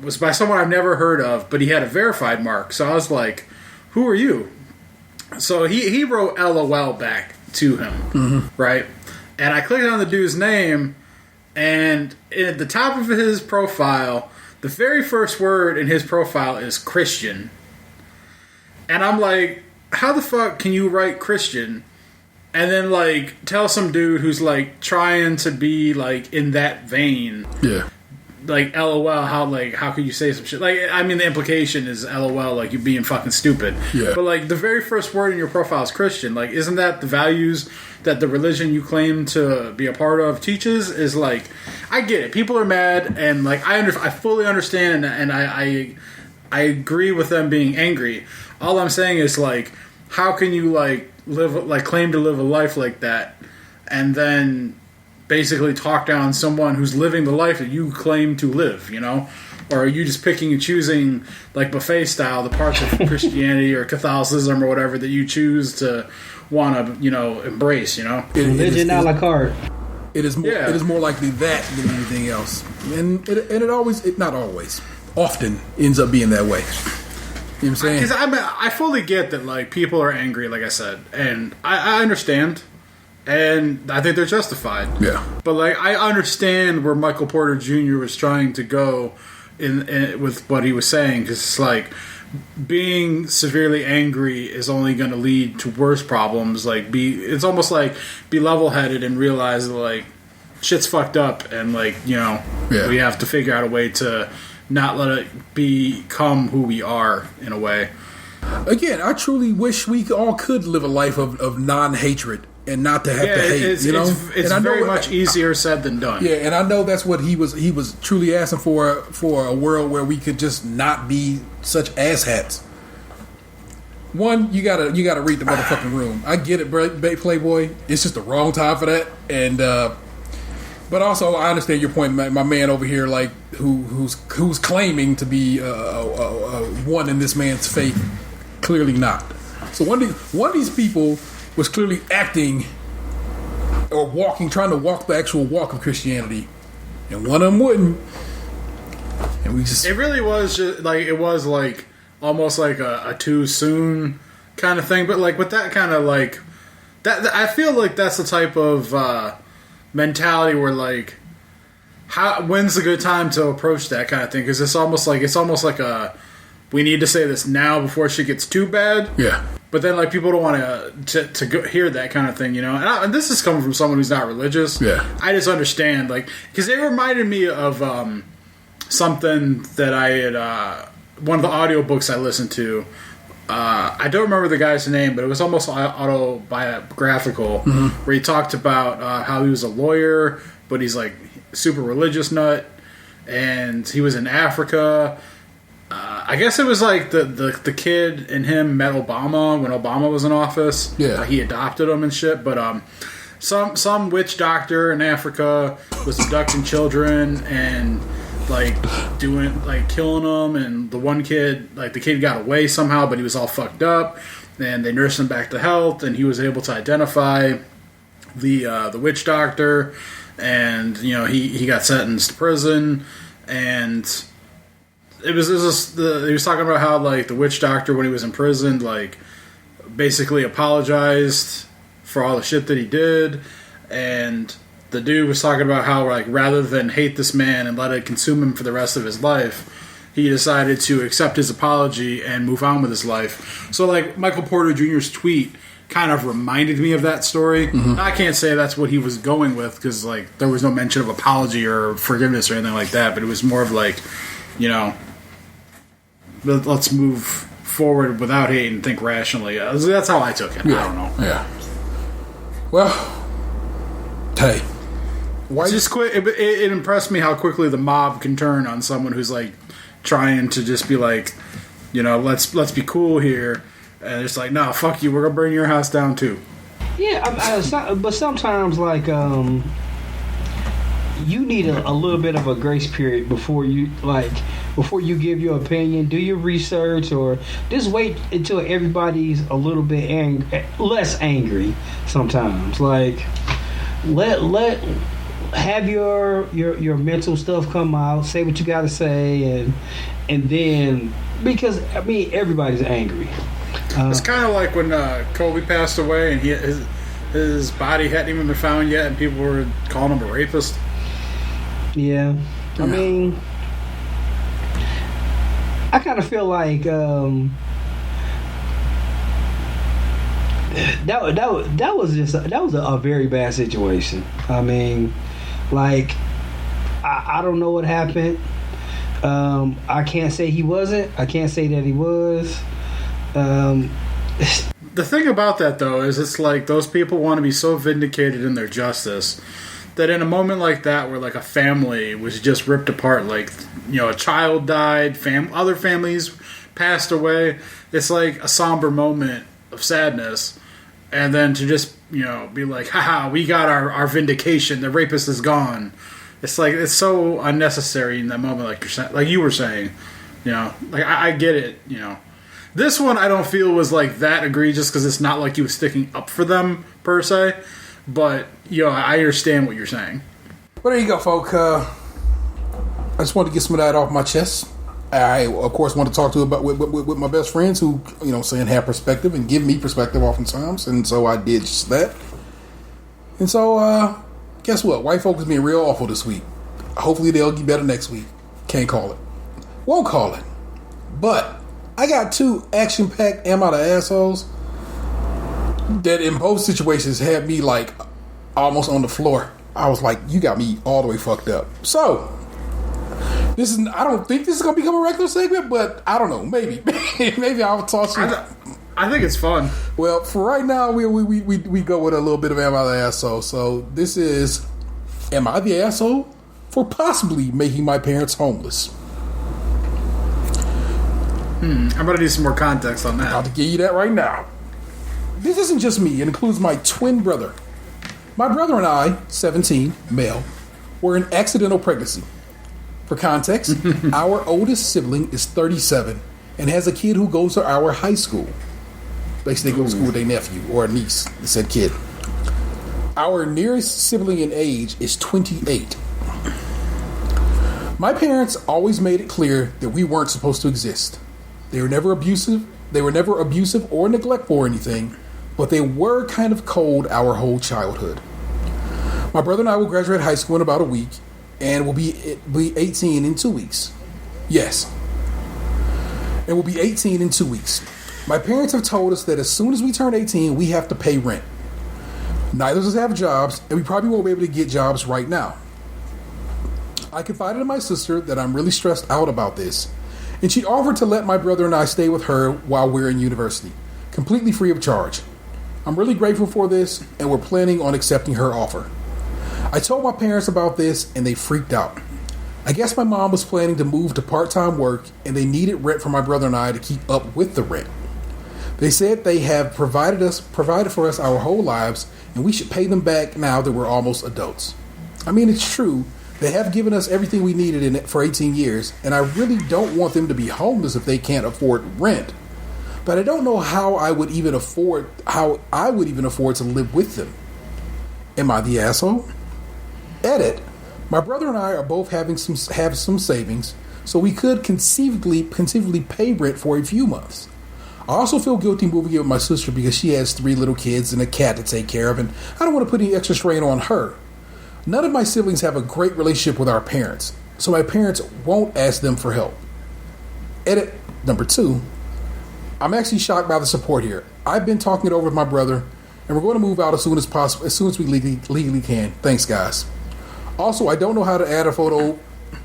was by someone I've never heard of, but he had a verified mark. So I was like, who are you? So he wrote LOL back to him, right? And I clicked on the dude's name, and at the top of his profile, the very first word in his profile is Christian. And I'm like, how the fuck can you write Christian and then like tell some dude who's like trying to be like in that vein, like LOL, how could you say some shit? Like, I mean, the implication is LOL, like you being fucking stupid. Yeah. But like the very first word in your profile is Christian. Like, isn't that the values that the religion you claim to be a part of teaches? Is like, I get it. People are mad, and like I fully understand, and I agree with them being angry. All I'm saying is like, how can you like claim to live a life like that, and then basically talk down someone who's living the life that you claim to live, you know? Or are you just picking and choosing, like buffet style, the parts of Christianity or Catholicism or whatever that you choose to want to, embrace, Religion a la carte. It is more. It is more likely that than anything else, and it not always, often ends up being that way. You know what I'm saying? Because I fully get that, like, people are angry, like I said, and I understand, and I think they're justified. Yeah. But, like, I understand where Michael Porter Jr. was trying to go in with what he was saying, because it's like, being severely angry is only going to lead to worse problems. Like, it's almost like be level-headed and realize that, like, shit's fucked up, and, like, we have to figure out a way to not let it become who we are, in a way. Again, I truly wish we all could live a life of non-hatred and not to have to hate. It's very much easier said than done. Yeah, and I know that's what he was truly asking for a world where we could just not be such asshats. One, you gotta read the motherfucking room. I get it, Playboy. It's just the wrong time for that, and but also I understand your point, my man over here, like who's claiming to be one in this man's faith, clearly not. So one of these people was clearly acting or trying to walk the actual walk of Christianity, and one of them wouldn't. And it really was just like, it was like almost like a too soon kind of thing, but like with that kind of like that, I feel like that's the type of mentality where like, when's a good time to approach that kind of thing? Because it's almost like we need to say this now before shit gets too bad. Yeah. But then, like, people don't want to hear that kind of thing, And this is coming from someone who's not religious. Yeah. I just understand, like, because they reminded me of something that I had, one of the audiobooks I listened to. I don't remember the guy's name, but it was almost autobiographical, where he talked about how he was a lawyer, but he's, like, super religious nut, and he was in Africa. I guess it was like the kid and him met Obama when Obama was in office. Yeah, he adopted him and shit. But some witch doctor in Africa was abducting children and killing them. And the one kid, the kid got away somehow, but he was all fucked up. And they nursed him back to health, and he was able to identify the witch doctor, and he got sentenced to prison. And he was talking about how the witch doctor, when he was in prison, basically apologized for all the shit that he did, and the dude was talking about how rather than hate this man and let it consume him for the rest of his life, he decided to accept his apology and move on with his life. So Michael Porter Jr.'s tweet kind of reminded me of that story. I can't say that's what he was going with, because there was no mention of apology or forgiveness or anything like that, but it was more of let's move forward without hate and think rationally. That's how I took it. Yeah. I don't know. Yeah. Well, hey, why just quick? It impressed me how quickly the mob can turn on someone who's trying to just be let's be cool here, and it's no, fuck you, we're gonna burn your house down too. Yeah, but sometimes you need a little bit of a grace period before you give your opinion. Do your research, or just wait until everybody's a little bit less angry. Sometimes, let have your mental stuff come out. Say what you got to say, and then, because everybody's angry. It's kind of like when Kobe passed away, and his body hadn't even been found yet, and people were calling him a rapist. Yeah, I kind of feel like that was a very bad situation. I don't know what happened. I can't say he wasn't. I can't say that he was. The thing about that, though, is it's those people want to be so vindicated in their justice that in a moment like that, where a family was just ripped apart, a child died, other families passed away, it's a somber moment of sadness, and then to just be haha, we got our vindication, the rapist is gone, it's like it's so unnecessary in that moment, like you were saying. You know, like I get it. You know, this one I don't feel was like that egregious because it's not like he was sticking up for them per se. But you know, I understand what you're saying. Well, there you go, folk. I just wanted to get some of that off my chest. I, of course, want to talk to about with my best friends who, you know, saying have perspective and give me perspective oftentimes, and so I did just that. And so, guess what? White folk is being real awful this week. Hopefully, they'll get better next week. Can't call it. Won't call it. But I got two action-packed am out of assholes that in both situations had me like almost on the floor. I was like, you got me all the way fucked up. So. This is. I don't think this is gonna become a regular segment, but I don't know. Maybe, maybe I'll toss you. I think it's fun. Well, for right now, we go with a little bit of am I the asshole. So this is, am I the asshole for possibly making my parents homeless? I'm gonna need some more context on that. I'll give you that right now. This isn't just me. It includes my twin brother. My brother and I, 17, male, were in accidental pregnancy. For context, our oldest sibling is 37 and has a kid who goes to our high school. Basically, they go to school with their nephew or a niece, said kid. Our nearest sibling in age is 28. My parents always made it clear that we weren't supposed to exist. They were never abusive. They were never abusive or neglectful or anything, but they were kind of cold our whole childhood. My brother and I will graduate high school in about a week. And we'll be 18 in 2 weeks. Yes. And we'll be 18 in 2 weeks. My parents have told us that as soon as we turn 18, we have to pay rent. Neither of us have jobs, and we probably won't be able to get jobs right now. I confided in my sister that I'm really stressed out about this, and she offered to let my brother and I stay with her while we're in university, completely free of charge. I'm really grateful for this, and we're planning on accepting her offer. I told my parents about this and they freaked out. I guess my mom was planning to move to part-time work and they needed rent for my brother and I to keep up with the rent. They said they have provided for us our whole lives and we should pay them back now that we're almost adults. I mean, it's true. They have given us everything we needed for 18 years and I really don't want them to be homeless if they can't afford rent. But I don't know how I would even afford to live with them. Am I the asshole? Edit. My brother and I are both have some savings, so we could conceivably pay rent for a few months. I also feel guilty moving in with my sister because she has 3 little kids and a cat to take care of, and I don't want to put any extra strain on her. None of my siblings have a great relationship with our parents, so my parents won't ask them for help. Edit number 2. I'm actually shocked by the support here. I've been talking it over with my brother, and we're going to move out as soon as possible, as soon as we legally can. Thanks, guys. Also, I don't know how to add a photo,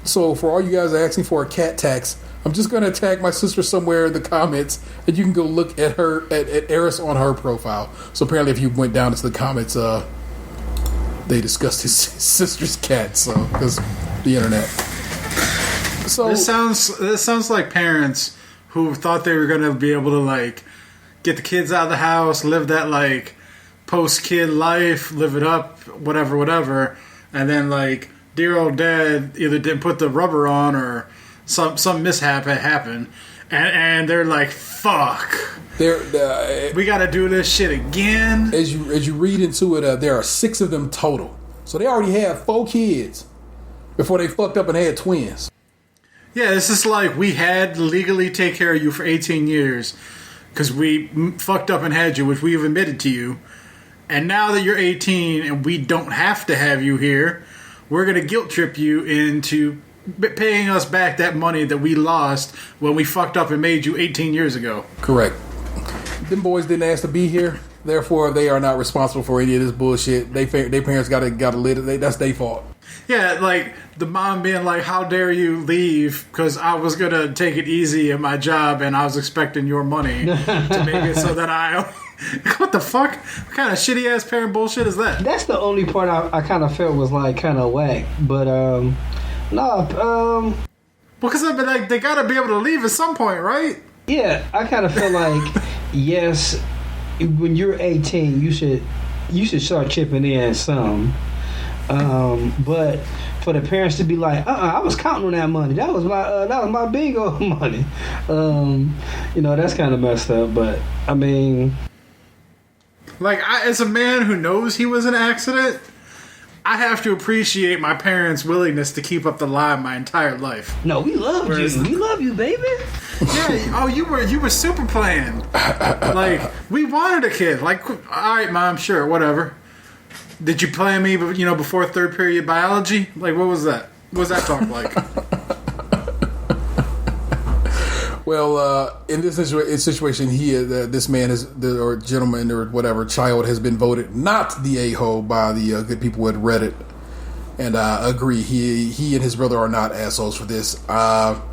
so for all you guys asking for a cat tax, I'm just going to tag my sister somewhere in the comments, and you can go look at her at Eris on her profile. So apparently, if you went down into the comments, they discussed his sister's cat. So because the internet. So this sounds like parents who thought they were going to be able to like get the kids out of the house, live that like post-kid life, live it up, whatever. And then, like, dear old dad either didn't put the rubber on or some mishap had happened. And they're like, fuck. We got to do this shit again. As you read into it, there are 6 of them total. So they already had 4 kids before they fucked up and had twins. Yeah, this is like we had to legally take care of you for 18 years because we fucked up and had you, which we have admitted to you. And now that you're 18 and we don't have to have you here, we're going to guilt trip you into paying us back that money that we lost when we fucked up and made you 18 years ago. Correct. Them boys didn't ask to be here. Therefore, they are not responsible for any of this bullshit. They parents got to live it. That's their fault. Yeah, like the mom being like, how dare you leave because I was going to take it easy at my job and I was expecting your money to make it so that I... What the fuck? What kind of shitty ass parent bullshit is that? That's the only part I kind of felt was like kind of whack. But because like they gotta be able to leave at some point, right? Yeah, I kind of feel like yes, when you're 18, you should start chipping in some. But for the parents to be like, I was counting on that money. That was my bingo money. That's kind of messed up. But I mean, like, as a man who knows he was an accident, I have to appreciate my parents' willingness to keep up the lie my entire life. No, we love you. We love you, baby. Yeah. Oh, you were super playing. Like, we wanted a kid. Like, all right, Mom, sure, whatever. Did you play me, before third period biology? Like, what was that? What was that talk like? Well, in this situation, this man or gentleman or whatever child has been voted not the a-hole by the good people at Reddit, and I agree. He and his brother are not assholes for this. What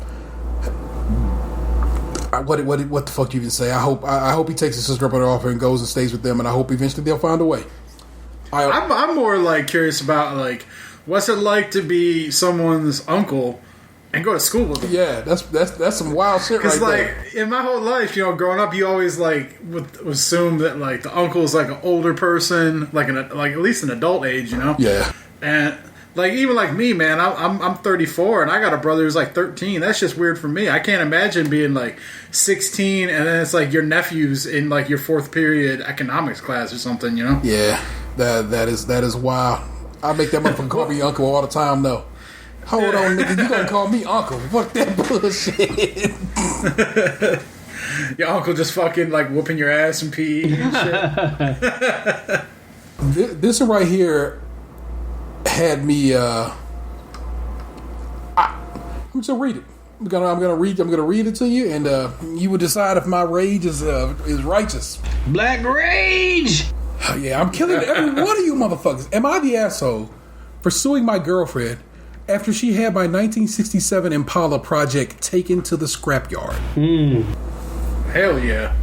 the fuck do you even say? I hope he takes his sister up on her offer and goes and stays with them, and I hope eventually they'll find a way. I'm more like curious about like what's it like to be someone's uncle and go to school with them. Yeah, that's some wild shit right there. Because, like, in my whole life, growing up, you always, like, would assume that, like, the uncle's, like, an older person, like at least an adult age, Yeah. And, like, even like me, man, I'm 34, and I got a brother who's, like, 13. That's just weird for me. I can't imagine being, like, 16, and then it's, like, your nephew's in, like, your fourth period economics class or something, Yeah, that is wild. I make that motherfucker call me uncle all the time, though. Hold on, nigga. You gonna call me uncle? Fuck that bullshit. Your uncle just fucking, like, whooping your ass in PE and shit. This one right here had me. I'm just gonna read it. I'm gonna read it to you, and you will decide if my rage is righteous. Black rage. Yeah, I'm killing every one of you motherfuckers. Am I the asshole for suing my girlfriend after she had my 1967 Impala project taken to the scrapyard? Hell yeah.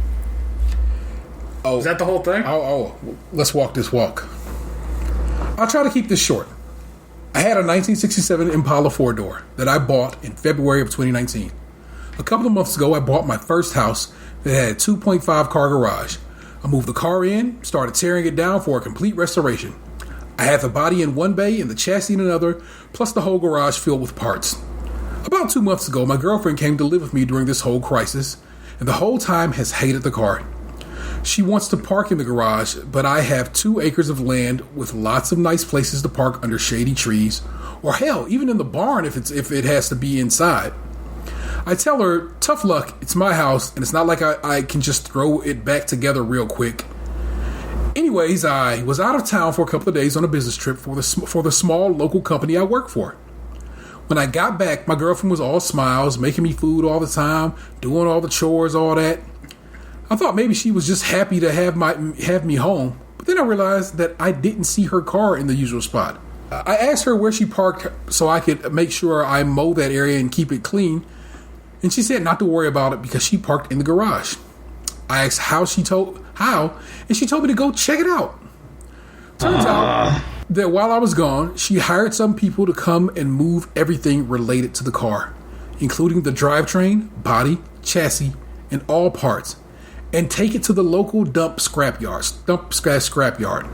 Oh, is that the whole thing? Oh, let's walk this walk. I'll try to keep this short. I had a 1967 Impala 4-door that I bought in February of 2019. A couple of months ago, I bought my first house that had a 2.5 car garage. I moved the car in, started tearing it down for a complete restoration. I had the body in one bay and the chassis in another, plus the whole garage filled with parts. About 2 months ago, my girlfriend came to live with me during this whole crisis, and the whole time has hated the car. She wants to park in the garage, but I have 2 acres of land with lots of nice places to park under shady trees, or hell, even in the barn if it has to be inside. I tell her, tough luck, it's my house, and it's not like I can just throw it back together real quick. Anyways, I was out of town for a couple of days on a business trip for the small local company I work for. When I got back, my girlfriend was all smiles, making me food all the time, doing all the chores, all that. I thought maybe she was just happy to have me home, but then I realized that I didn't see her car in the usual spot. I asked her where she parked so I could make sure I mow that area and keep it clean, and she said not to worry about it because she parked in the garage. I asked how, and she told me to go check it out. Turns out that while I was gone, she hired some people to come and move everything related to the car, including the drivetrain, body, chassis, and all parts, and take it to the local scrapyard.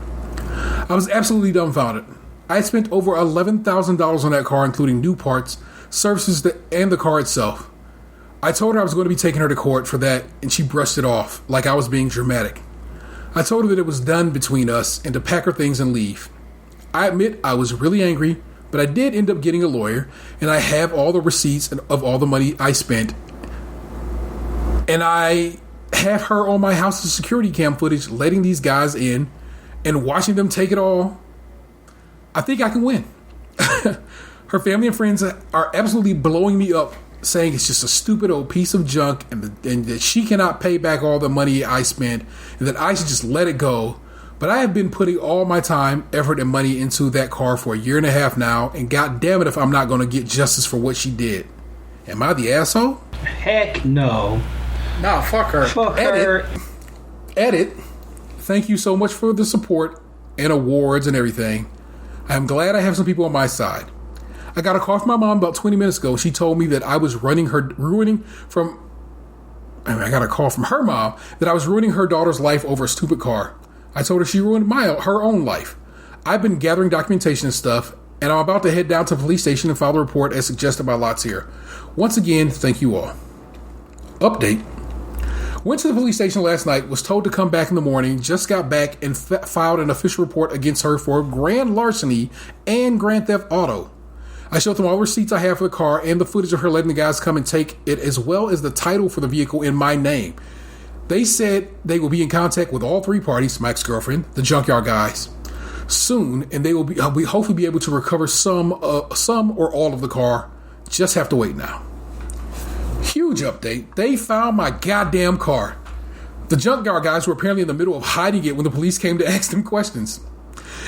I was absolutely dumbfounded. I had spent over $11,000 on that car, including new parts, services, and the car itself. I told her I was going to be taking her to court for that, and she brushed it off like I was being dramatic. I told her that it was done between us and to pack her things and leave. I admit I was really angry, but I did end up getting a lawyer, and I have all the receipts of all the money I spent. And I have her on my house's security cam footage letting these guys in and watching them take it all. I think I can win. Her family and friends are absolutely blowing me up, saying it's just a stupid old piece of junk and that she cannot pay back all the money I spent and that I should just let it go. But I have been putting all my time, effort, and money into that car for a year and a half now, and god damn it if I'm not going to get justice for what she did. Am I the asshole? Heck no. No, fuck her. Fuck her. Edit. Thank you so much for the support and awards and everything. I'm glad I have some people on my side. I got a call from my mom about 20 minutes ago. She told me that I was I got a call from her mom that I was ruining her daughter's life over a stupid car. I told her she ruined her own life. I've been gathering documentation and stuff, and I'm about to head down to the police station and file the report as suggested by Lots here. Once again, thank you all. Update. Went to the police station last night, was told to come back in the morning, just got back and filed an official report against her for grand larceny and grand theft auto. I showed them all the receipts I have for the car and the footage of her letting the guys come and take it, as well as the title for the vehicle in my name. They said they will be in contact with all three parties, my ex-girlfriend, the junkyard guys, soon, and they will be hopefully be able to recover some or all of the car. Just have to wait now. Huge update. They found my goddamn car. The junkyard guys were apparently in the middle of hiding it when the police came to ask them questions.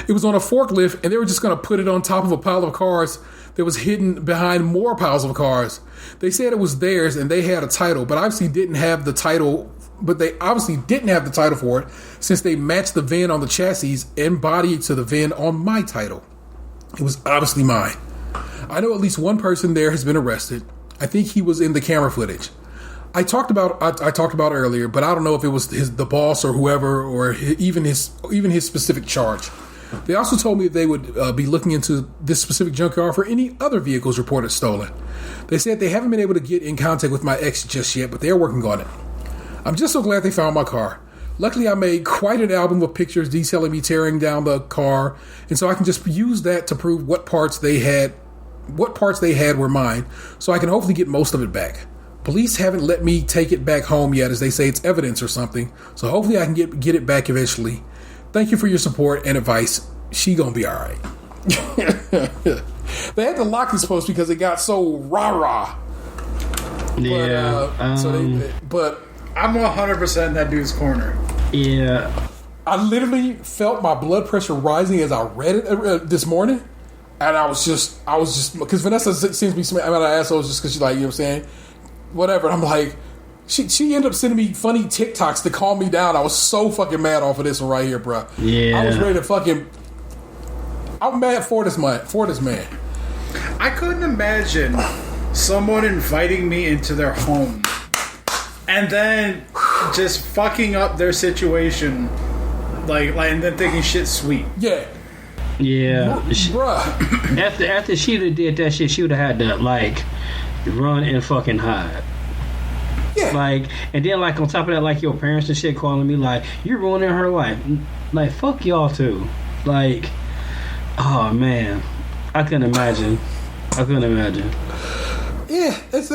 It was on a forklift, and they were just going to put it on top of a pile of cars that was hidden behind more piles of cars. They said it was theirs and they had a title, but obviously didn't have the title. But they obviously didn't have the title for it, since they matched the VIN on the chassis and body to the VIN on my title. It was obviously mine. I know at least one person there has been arrested. I think he was in the camera footage. I talked about earlier, but I don't know if it was the boss or whoever, or even his specific charge. They also told me they would be looking into this specific junkyard for any other vehicles reported stolen. They said they haven't been able to get in contact with my ex just yet, but they are working on it. I'm just so glad they found my car. Luckily, I made quite an album of pictures detailing me tearing down the car, and so I can just use that to prove what parts they had were mine, so I can hopefully get most of it back. Police haven't let me take it back home yet, as they say it's evidence or something, so hopefully I can get it back eventually. Thank you for your support and advice. She gonna be alright. They had to lock this post because it got so rah-rah. Yeah. But I'm 100% in that dude's corner. Yeah. I literally felt my blood pressure rising as I read it this morning. And I was just, because Vanessa seems to be smacking out of assholes just because she's like, you know what I'm saying? Whatever. And I'm like, she ended up sending me funny TikToks to calm me down. I was so fucking mad off of this one right here, bro. Yeah. I was ready to fucking, I'm mad for this man. I couldn't imagine someone inviting me into their home and then just fucking up their situation, like and then thinking shit's sweet. Yeah. Yeah. Bruh. After she did that shit, she would have had to like run and fucking hide. Yeah. Like, and then like on top of that, like your parents and shit calling me like, you're ruining her life. Like, fuck y'all too. Like, oh man, I couldn't imagine. Yeah, that's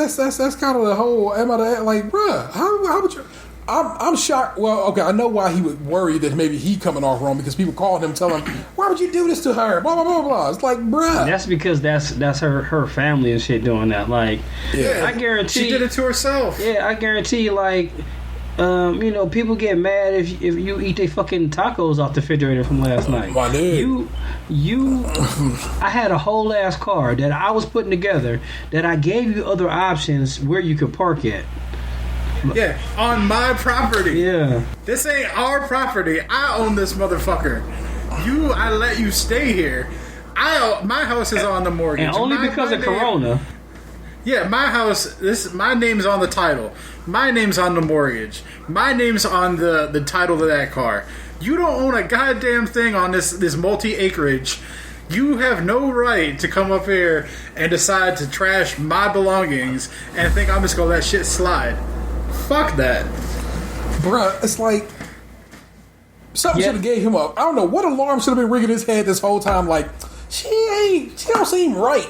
kind of the whole. Like, bruh, how would you? I'm shocked. Well, okay, I know why he would worry that maybe he coming off wrong, because people calling him, telling him, "Why would you do this to her?" Blah blah blah blah. It's like, bruh. That's because that's her family and shit doing that. Like, yeah, I guarantee she did it to herself. Yeah, I guarantee. Like, people get mad if you eat their fucking tacos off the refrigerator from last night. My dude. I had a whole ass car that I was putting together that I gave you other options where you could park at. Yeah, on my property. Yeah. This ain't our property. I own this motherfucker. I let you stay here. My house is on the mortgage. And only because of Corona. Yeah, my house, my name's on the title. My name's on the mortgage. My name's on the title of that car. You don't own a goddamn thing on this multi-acreage. You have no right to come up here and decide to trash my belongings and think I'm just gonna let shit slide. Fuck that. Bruh, it's like something should have gave him up. I don't know what alarm should have been ringing his head this whole time. Like, she don't seem right.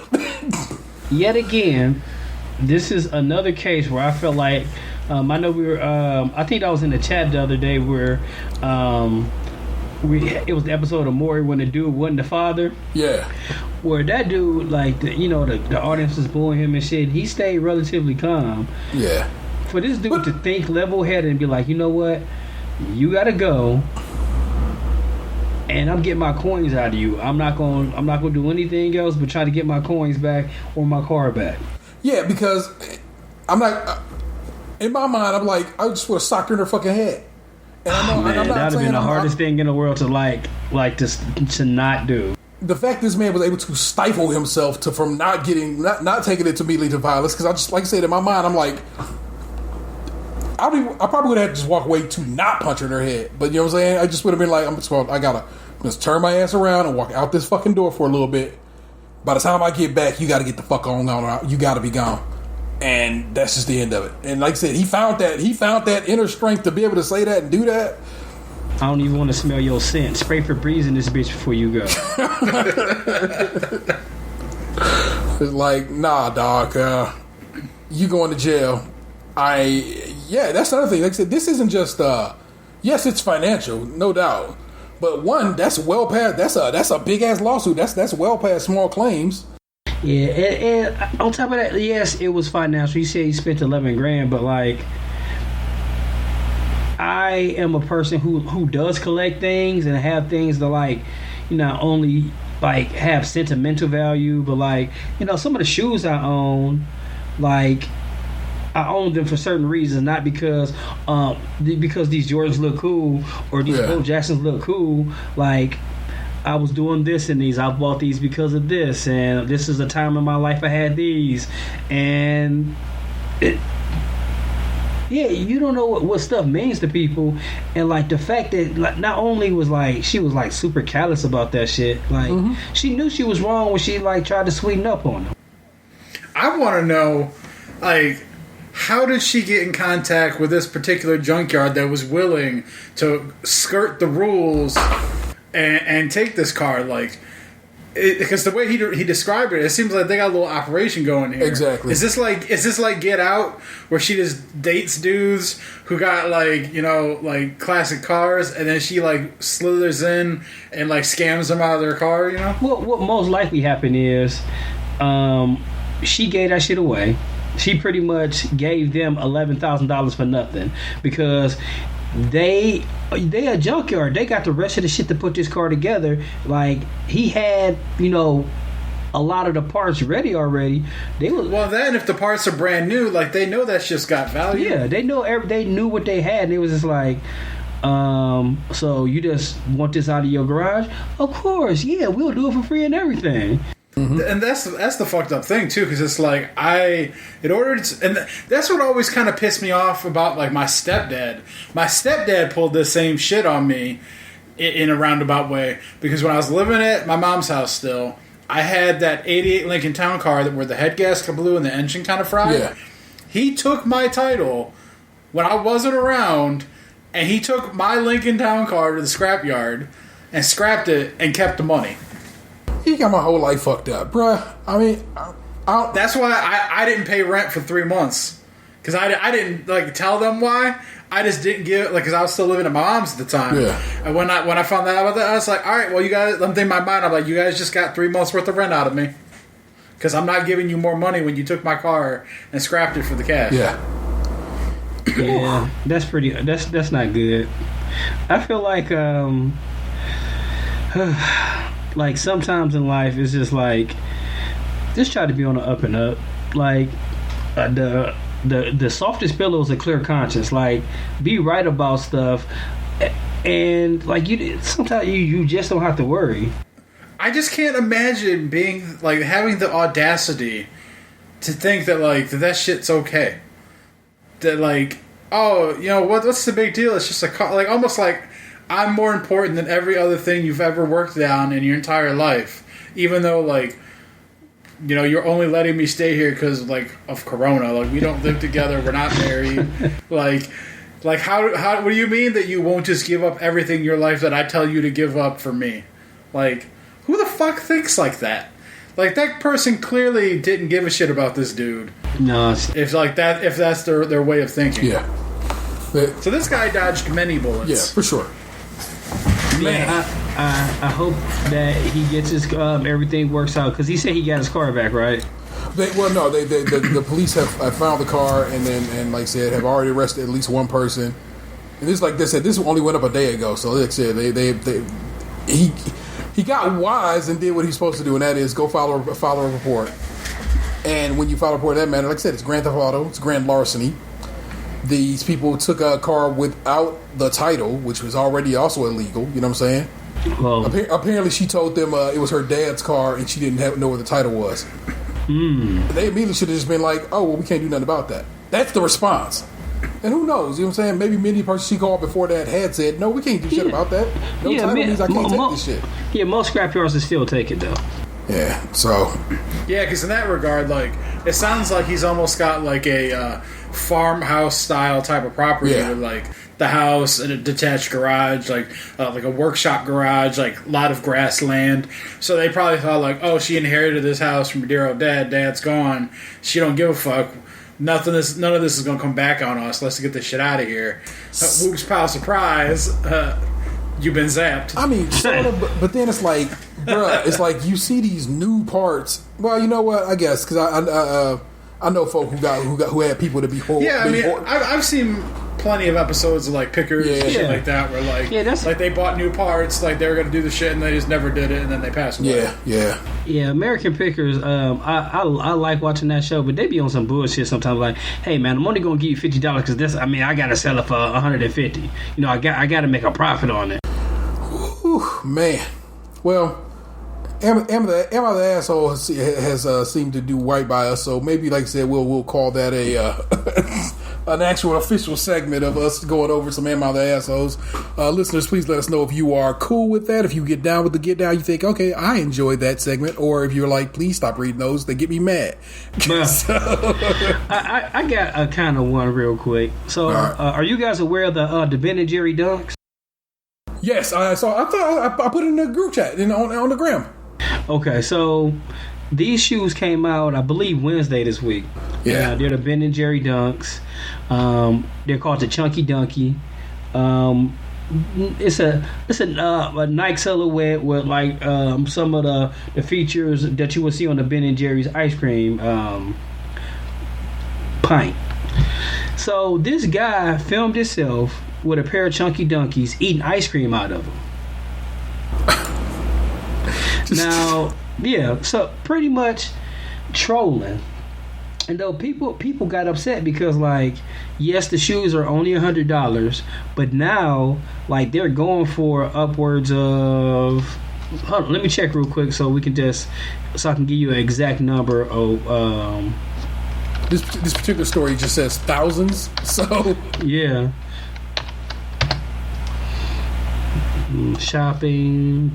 Yet again, this is another case where I feel like I know we were. I think I was in the chat the other day where it was the episode of Maury when the dude wasn't the father. Yeah. Where that dude, like the audience was booing him and shit. He stayed relatively calm. Yeah. For this dude to think level-headed and be like, you know what, you gotta go, and I'm getting my coins out of you. I'm not gonna do anything else but try to get my coins back or my car back. Yeah, because I'm like, in my mind, I'm like, I just want to sock her in her fucking head. And I know, man, that would have been the hardest thing in the world to to not do. The fact this man was able to stifle himself from not taking it to immediately to violence, because I just, like I said, in my mind, I'm like, I probably would have just walked away to not punch her in her head. But you know what I'm saying? I just would have been like, I gotta Just turn my ass around and walk out this fucking door for a little bit. By the time I get back, you got to get the fuck on out. You got to be gone. And that's just the end of it. And like I said, he found that inner strength to be able to say that and do that. I don't even want to smell your scent. Spray Febreze in this bitch before you go. It's like, nah, dog. You going to jail. That's another thing. Like I said, this isn't just, yes, it's financial, no doubt. But one, that's well past, that's a big ass lawsuit. That's well past small claims. Yeah, and on top of that, yes, it was financial. You said he spent $11,000, but like, I am a person who does collect things and have things that like, you not only like have sentimental value, but like, you know, some of the shoes I own, like, I own them for certain reasons, not because these Jordans look cool or these Bo Jacksons look cool. Like, I was doing this in these. I bought these because of this, and this is a time in my life I had these, and you don't know what stuff means to people, and like the fact that like not only was like she was like super callous about that shit, like she knew she was wrong when she like tried to sweeten up on him. I want to know, like, how did she get in contact with this particular junkyard that was willing to skirt the rules and take this car? Like, because the way he described it seems like they got a little operation going here. Exactly. Is this like Get Out, where she just dates dudes who got like, you know, like classic cars, and then she like slithers in and like scams them out of their car? You know. What most likely happened is, she gave that shit away. She pretty much gave them $11,000 for nothing because they a junkyard. They got the rest of the shit to put this car together. Like, he had, you know, a lot of the parts ready already. Well, then if the parts are brand new, like, they know that shit's got value. Yeah, they knew what they had, and it was just like, so you just want this out of your garage? Of course, yeah, we'll do it for free and everything. Mm-hmm. And that's the fucked up thing too, because it's like and that's what always kind of pissed me off about like my stepdad. My stepdad pulled this same shit on me in a roundabout way, because when I was living at my mom's house still, I had that '88 Lincoln Town Car where the head gasket blew and the engine kind of fried. Yeah. He took my title when I wasn't around, and he took my Lincoln Town Car to the scrapyard and scrapped it and kept the money. He got my whole life fucked up, bruh. I mean, that's why I didn't pay rent for 3 months, because I didn't like tell them why. I just didn't give, like, because I was still living at my mom's at the time. Yeah. And when I found out about that, I was like, all right, well, you guys, I'm thinking in my mind, I'm like, you guys just got 3 months worth of rent out of me, because I'm not giving you more money when you took my car and scrapped it for the cash. Yeah. Yeah, that's not good. I feel like like sometimes in life it's just like, just try to be on the up and up. Like the softest pillow is a clear conscience. Like, be right about stuff, and like sometimes you just don't have to worry. I just can't imagine being like having the audacity to think that like that shit's okay. That like, oh, you know what's the big deal? It's just a car. Like, almost like I'm more important than every other thing you've ever worked down in your entire life, even though, like, you know, you're only letting me stay here because, like, of Corona. Like, we don't live together. We're not married. like how? What do you mean that you won't just give up everything in your life that I tell you to give up for me? Like, who the fuck thinks like that? Like, that person clearly didn't give a shit about this dude. No, if that's their way of thinking. Yeah. So this guy dodged many bullets. Yeah, for sure. man, I hope that he gets his everything works out, because he said he got his car back, right? The police have found the car, and like I said, have already arrested at least one person. And this, like they said, this only went up a day ago. So like I said, he got wise and did what he's supposed to do, and that is go file a report. And when you file a report in that manner, like I said, it's grand theft auto, it's grand larceny. These people took a car without the title, which was already also illegal. You know what I'm saying? Well, apparently, she told them it was her dad's car, and she didn't know where the title was. They immediately should have just been like, "Oh, well, we can't do nothing about that." That's the response. And who knows? You know what I'm saying? Maybe many person she called before that had said, no, we can't do shit about that. No title means I can't take this shit. Yeah, most scrapyards will still take it, though. Yeah, so. Yeah, because in that regard, like, it sounds like he's almost got, like, a farmhouse-style type of property with, like, the house and a detached garage, like a workshop garage, like a lot of grassland. So they probably thought, like, oh, she inherited this house from her dear old dad. Dad's gone. She don't give a fuck. None of this is gonna come back on us. Let's get this shit out of here. Whoops, pal, surprise! You've been zapped. I mean, sort of, but then it's like, bruh, it's like you see these new parts. Well, you know what? I guess because I know folk who had people to be horrible. Yeah, I mean, I've seen plenty of episodes of like pickers and shit like that where like like they bought new parts, like they were gonna do the shit and they just never did it and then they passed away. Yeah, American Pickers, I like watching that show, but they be on some bullshit sometimes. Like, hey man, I'm only gonna give you $50 because this. I mean, I gotta sell it for $150. You know, I gotta make a profit on it. Whew, man. Well, Emma the asshole has seemed to do right by us, so maybe, like I said, we'll call that a an actual official segment of us going over some Emma the assholes. Listeners, please let us know if you are cool with that. If you get down with the get down, you think, okay, I enjoyed that segment, or if you're like, please stop reading those, they get me mad. I got a kind of one real quick. So, are you guys aware of the Ben and Jerry dunks? Yes, I thought I put it in the group chat on the gram. Okay, so these shoes came out, I believe, Wednesday this week. Yeah, they're the Ben and Jerry dunks. They're called the Chunky Dunky. It's a Nike silhouette with like some of the features that you will see on the Ben and Jerry's ice cream pint. So this guy filmed himself with a pair of Chunky Dunkies eating ice cream out of them. Now, yeah, so pretty much trolling. And though people got upset because, like, yes, the shoes are only $100, but now, like, they're going for upwards of. Hold on, let me check real quick so I can give you an exact number of. This particular story just says thousands, so yeah. Shopping.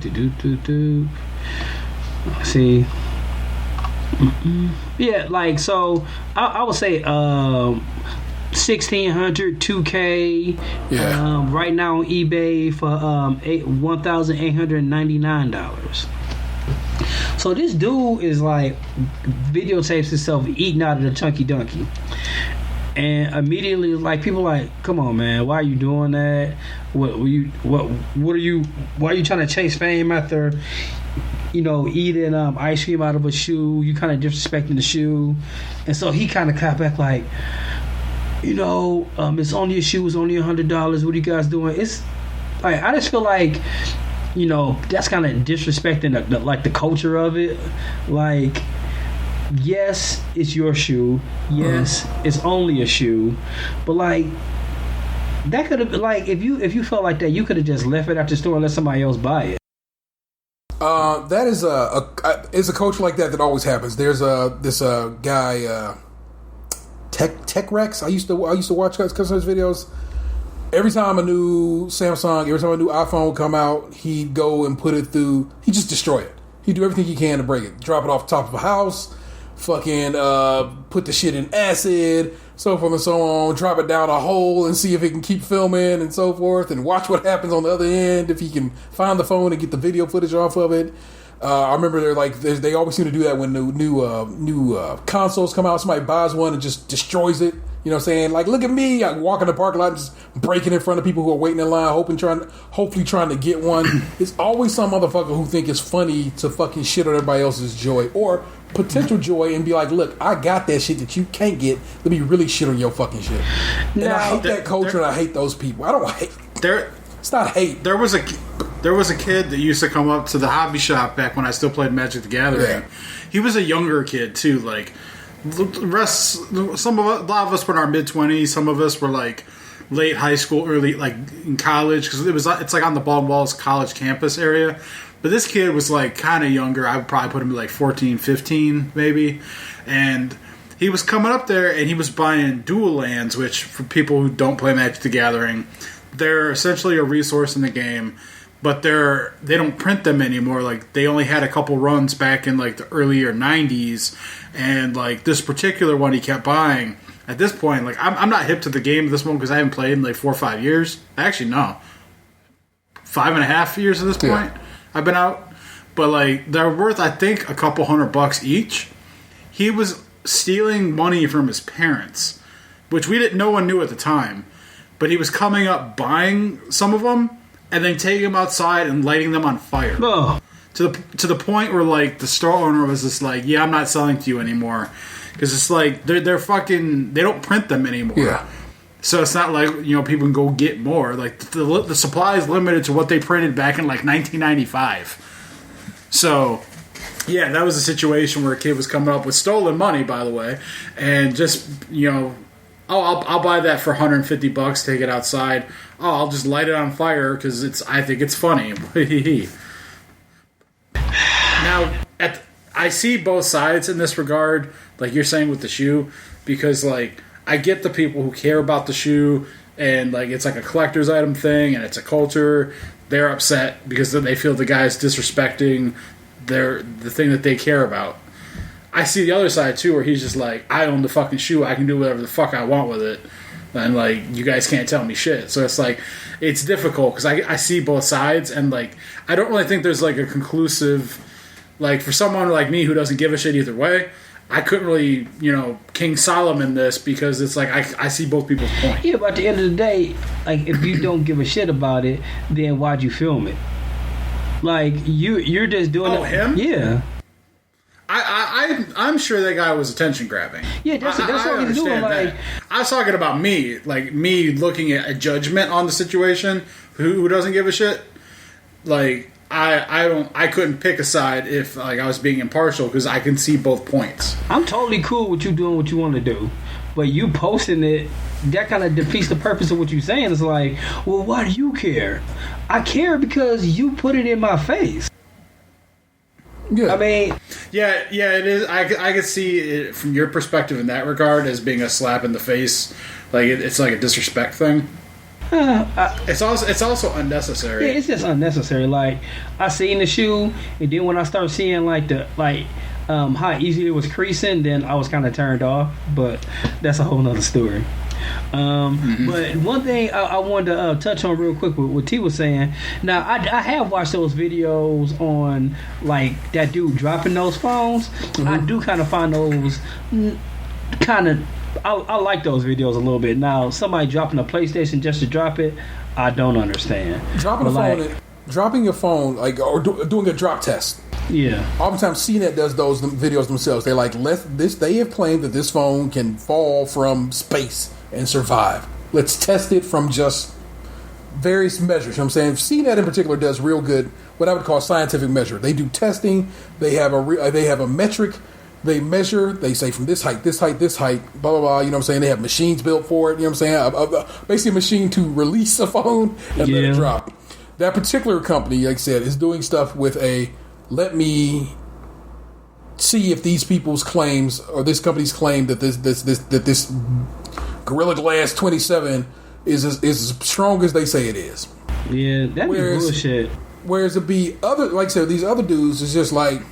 See. Yeah, like, so I would say 1,600, 2K. Yeah. Right now on eBay for $1,899. So this dude is like videotapes himself eating out of the Chunky Dunky. And immediately, like, people are like, come on, man, why are you doing that? Why are you trying to chase fame after, you know, eating ice cream out of a shoe? You kind of disrespecting the shoe. And so he kind of clapped back like, you know, it's only a shoe, it's only $100. What are you guys doing? It's like, I just feel like, you know, that's kind of disrespecting the culture of it. Like, yes, it's your shoe. Yes, it's only a shoe. But like, that could have been like, if you felt like that, you could have just left it at the store and let somebody else buy it. That is it's a culture like that always happens. There's this guy Tech Rex. I used to watch customers videos. Every time a new Samsung, every time a new iPhone would come out, he'd go and put it through. He'd just destroy it. He'd do everything he can to break it. Drop it off the top of a house. Fucking put the shit in acid, so forth and so on. Drop it down a hole and see if it can keep filming and so forth, and watch what happens on the other end if he can find the phone and get the video footage off of it. I remember they always seem to do that when new consoles come out. Somebody buys one and just destroys it. You know what I'm saying? Like, look at me. I walk in the parking lot and just breaking in front of people who are waiting in line, hopefully trying to get one. It's always some motherfucker who think it's funny to fucking shit on everybody else's joy or potential joy and be like, look, I got that shit that you can't get. Let me really shit on your fucking shit. And I hate that culture and I hate those people. I don't hate. It's not hate. There was a kid that used to come up to the hobby shop back when I still played Magic the Gathering. Yeah. He was a younger kid too, like. A lot of us were in our mid-20s. Some of us were like late high school, early like in college, because it's like on the Baldwin Walls college campus area. But this kid was like kind of younger. I would probably put him like 14, 15 maybe, and he was coming up there and he was buying dual lands, which for people who don't play Magic the Gathering, they're essentially a resource in the game, but they don't print them anymore. Like, they only had a couple runs back in like the earlier 90s, and like this particular one he kept buying. At this point, like, I'm not hip to the game at this moment because I haven't played in like 4 or 5 years. Actually, no, 5.5 years at this point. I've been out, but like they're worth, I think, a couple $100 each. He was stealing money from his parents, which no one knew at the time. But he was coming up buying some of them and then taking them outside and lighting them on fire. Oh. To the point where like the store owner was just like, "Yeah, I'm not selling to you anymore." Because it's like they're fucking, they don't print them anymore. Yeah. So it's not like, you know, people can go get more. Like the supply is limited to what they printed back in like 1995. So yeah, that was a situation where a kid was coming up with stolen money, by the way, and just, you know, I'll buy that for $150. Take it outside. Oh, I'll just light it on fire because I think it's funny. Now, I see both sides in this regard, like you're saying with the shoe, because like I get the people who care about the shoe and like it's like a collector's item thing and it's a culture. They're upset because they feel the guy's disrespecting the thing that they care about. I see the other side too, where he's just like, I own the fucking shoe, I can do whatever the fuck I want with it, and like you guys can't tell me shit. So it's like, it's difficult because I see both sides, and like I don't really think there's like a conclusive, like for someone like me who doesn't give a shit either way, I couldn't really, you know, King Solomon this, because it's like I see both people's point. Yeah, but at the end of the day, like if you don't give a shit about it, then why'd you film it? Like you're just doing it. Him? Yeah. I'm sure that guy was attention grabbing. Yeah, that's what he's doing. Like, I was talking about me, like me looking at a judgment on the situation. Who doesn't give a shit? Like I couldn't pick a side if like I was being impartial because I can see both points. I'm totally cool with you doing what you want to do, but you posting it, that kind of defeats the purpose of what you're saying. It's like, well, why do you care? I care because you put it in my face. Yeah. I mean, yeah, it is. I could see it from your perspective in that regard as being a slap in the face. Like it's like a disrespect thing. It's also unnecessary. Yeah, it's just unnecessary. Like I seen the shoe, and then when I started seeing how easy it was creasing, then I was kind of turned off. But that's a whole nother story. But one thing I wanted to touch on real quick with what T was saying. Now I have watched those videos on like that dude dropping those phones. Mm-hmm. I do kind of find those kind of. I like those videos a little bit. Now somebody dropping a PlayStation just to drop it, I don't understand. Dropping your phone, like, or doing a drop test. Yeah. Oftentimes, CNET does those videos themselves. They're like, they have claimed that this phone can fall from space and survive. Let's test it from just various measures. You know what I'm saying? CNET in particular does real good, what I would call scientific measure. They do testing. They have a metric. They measure. They say from this height, blah, blah, blah. You know what I'm saying? They have machines built for it. You know what I'm saying? Basically a machine to release a phone and let it drop. That particular company, like I said, is doing stuff with let me see if these people's claims or this company's claim that this Gorilla Glass 27 is as strong as they say it is. Yeah, that'd be bullshit. Whereas it be other, like I said, these other dudes is just like,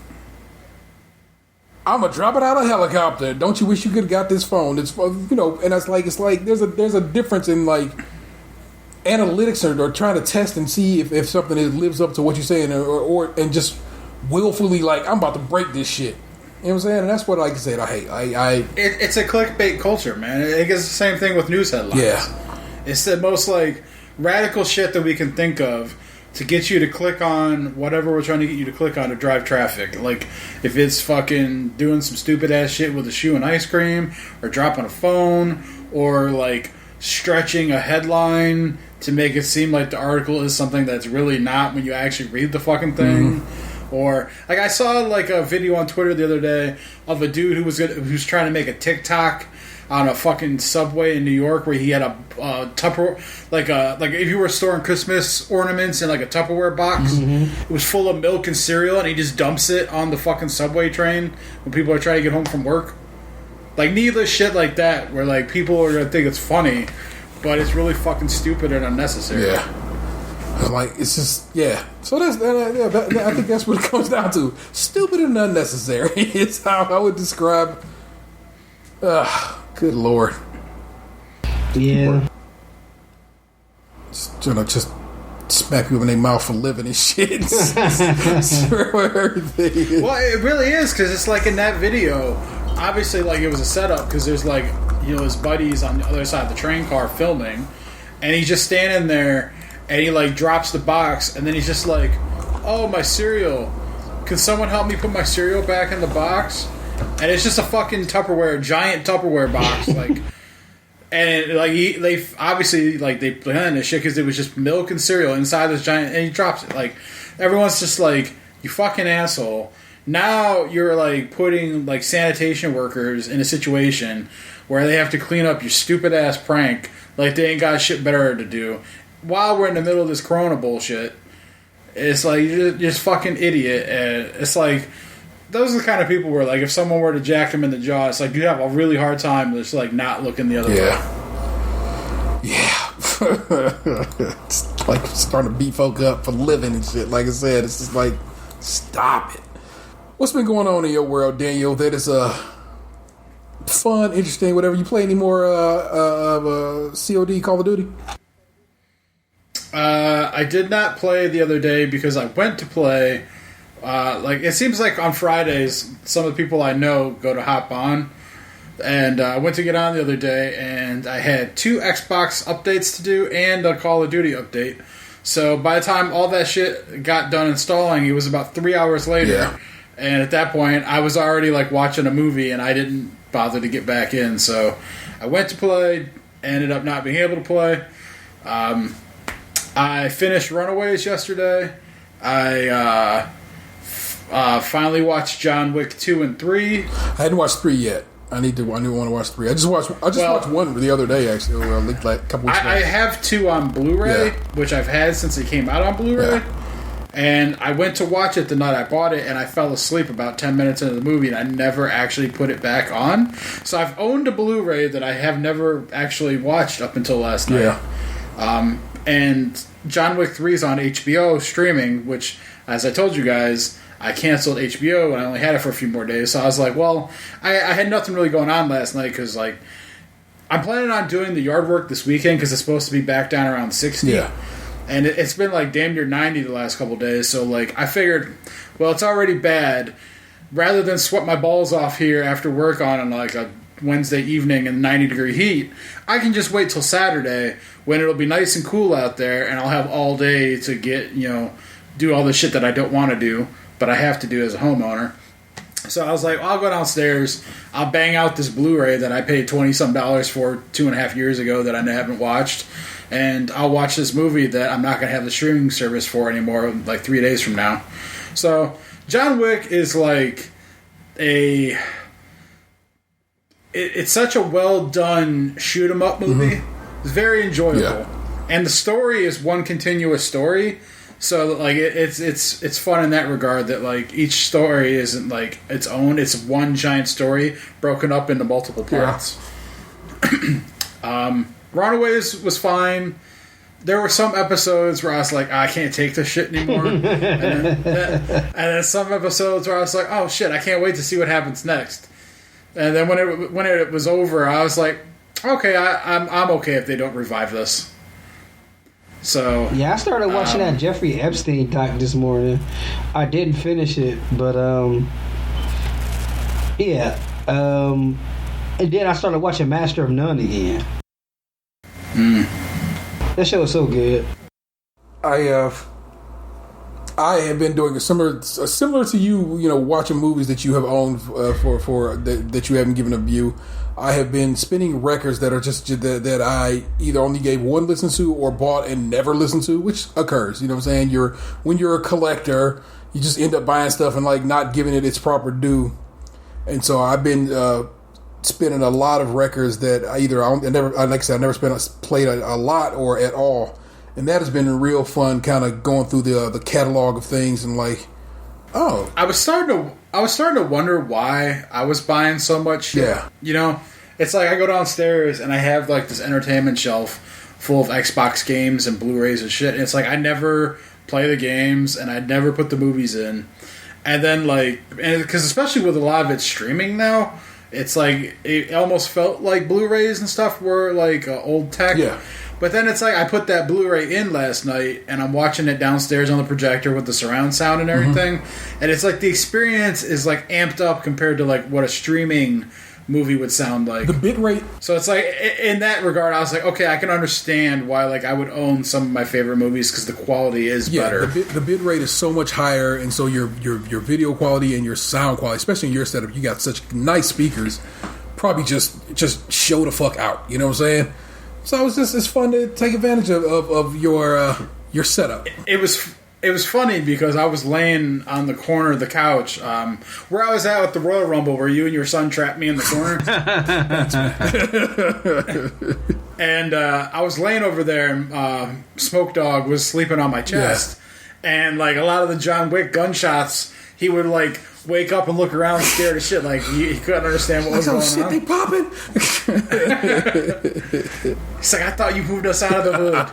I'm gonna drop it out of a helicopter. Don't you wish you could have got this phone? It's, you know, and it's like there's a difference in like analytics or trying to test and see if something lives up to what you're saying or and just willfully like, I'm about to break this shit. You know what I'm saying? And that's what, like I said, I hate. It's a clickbait culture, man. I guess it's the same thing with news headlines. Yeah. It's the most like radical shit that we can think of to get you to click on whatever we're trying to get you to click on to drive traffic. Like, if it's fucking doing some stupid ass shit with a shoe and ice cream, or dropping a phone, or like stretching a headline to make it seem like the article is something that's really not when you actually read the fucking thing. Mm-hmm. Or like I saw like a video on Twitter the other day of a dude who's trying to make a TikTok on a fucking subway in New York where he had a Tupperware, like if you were storing Christmas ornaments in like a Tupperware box. Mm-hmm. It was full of milk and cereal, and he just dumps it on the fucking subway train when people are trying to get home from work. Like needless shit like that, where like people are gonna think it's funny, but it's really fucking stupid and unnecessary. Yeah. Like it's just So I think that's what it comes down to. Stupid and unnecessary is how I would describe. Good lord. Yeah. Just smack people in their mouth for living and shit. Everything. Well, it really is, because it's like in that video, obviously, like it was a setup, because there's like, his buddies on the other side of the train car filming, and he's just standing there, and he like drops the box, and then he's just like, "Oh, my cereal. Can someone help me put my cereal back in the box?" And it's just a fucking giant Tupperware box, like. And like they obviously like they planned this shit because it was just milk and cereal inside this giant, and he drops it. Like everyone's just like, "You fucking asshole!" Now you're like putting like sanitation workers in a situation where they have to clean up your stupid ass prank, like they ain't got shit better to do, while we're in the middle of this Corona bullshit. It's like you're just fucking idiot, and it's like. Those are the kind of people where, like, if someone were to jack them in the jaw, it's like you have a really hard time just, like, not looking the other way. Yeah. It's like starting to beat folk up for living and shit. Like I said, it's just like, stop it. What's been going on in your world, Daniel? That is fun, interesting, whatever. You play any more COD, Call of Duty? I did not play the other day because I went to play... like it seems like on Fridays, some of the people I know go to hop on, and I went to get on the other day, and I had 2 Xbox updates to do and a Call of Duty update. So by the time all that shit got done installing, it was about 3 hours later, and at that point, I was already like watching a movie, and I didn't bother to get back in. So I went to play, ended up not being able to play. I finished Runaways yesterday. I finally watched John Wick 2 and 3. I hadn't watched 3 yet. I want to watch 3. I just watched 1 the other day, actually, or like a couple weeks ago. I have 2 on Blu-ray, which I've had since it came out on Blu-ray. Yeah. And I went to watch it the night I bought it, and I fell asleep about 10 minutes into the movie, and I never actually put it back on. So I've owned a Blu-ray that I have never actually watched up until last night. Yeah. And John Wick 3 is on HBO streaming, which, as I told you guys... I canceled HBO and I only had it for a few more days. So I was like, well, I had nothing really going on last night because, like, I'm planning on doing the yard work this weekend because it's supposed to be back down around 60. Yeah. And it's been, like, damn near 90 the last couple of days. So, like, I figured, well, it's already bad. Rather than sweat my balls off here after work on, like, a Wednesday evening in 90-degree heat, I can just wait till Saturday when it'll be nice and cool out there and I'll have all day to get, do all the shit that I don't want to do. But I have to do as a homeowner. So I was like, I'll go downstairs. I'll bang out this Blu-ray that I paid $20-some for 2.5 years ago that I haven't watched. And I'll watch this movie that I'm not going to have the streaming service for anymore, like 3 days from now. So John Wick is like it's such a well-done shoot-'em-up movie. Mm-hmm. It's very enjoyable. Yeah. And the story is one continuous story. So like it's fun in that regard that like each story isn't like its own; it's one giant story broken up into multiple parts. Yeah. Runaways was fine. There were some episodes where I was like, I can't take this shit anymore, and then some episodes where I was like, oh shit, I can't wait to see what happens next. And then when it was over, I was like, okay, I'm okay if they don't revive this. So yeah, I started watching that Jeffrey Epstein doc this morning. I didn't finish it, but and then I started watching Master of None again. That show is so good. I have been doing a similar to you, watching movies that you have owned for that you haven't given a view. I have been spinning records that are just that I either only gave one listen to or bought and never listened to, which occurs. You know what I'm saying? When you're a collector, you just end up buying stuff and like not giving it its proper due. And so I've been spinning a lot of records that I never played a lot or at all. And that has been real fun, kind of going through the catalog of things and like, oh, I was starting to I was starting to wonder why I was buying so much shit. Yeah. You know, it's like I go downstairs and I have like this entertainment shelf full of Xbox games and Blu-rays and shit. And it's like I never play the games and I never put the movies in. And then like, because especially with a lot of it streaming now, it's like it almost felt like Blu-rays and stuff were like old tech. Yeah. But then it's like I put that Blu-ray in last night and I'm watching it downstairs on the projector with the surround sound and everything. And it's like the experience is like amped up compared to like what a streaming movie would sound like. The bitrate. So it's like in that regard, I was like, okay, I can understand why like I would own some of my favorite movies because the quality is better. The bitrate is so much higher, and so your video quality and your sound quality, especially in your setup, you got such nice speakers. Probably just show the fuck out. You know what I'm saying? So it's fun to take advantage of your setup. It was funny because I was laying on the corner of the couch where I was at with the Royal Rumble, where you and your son trapped me in the corner. And I was laying over there, and Smoke Dog was sleeping on my chest. Yeah. And like a lot of the John Wick gunshots, he would like wake up and look around scared as shit, like he couldn't understand what was going on. They popping. He's like, I thought you moved us out of the hood.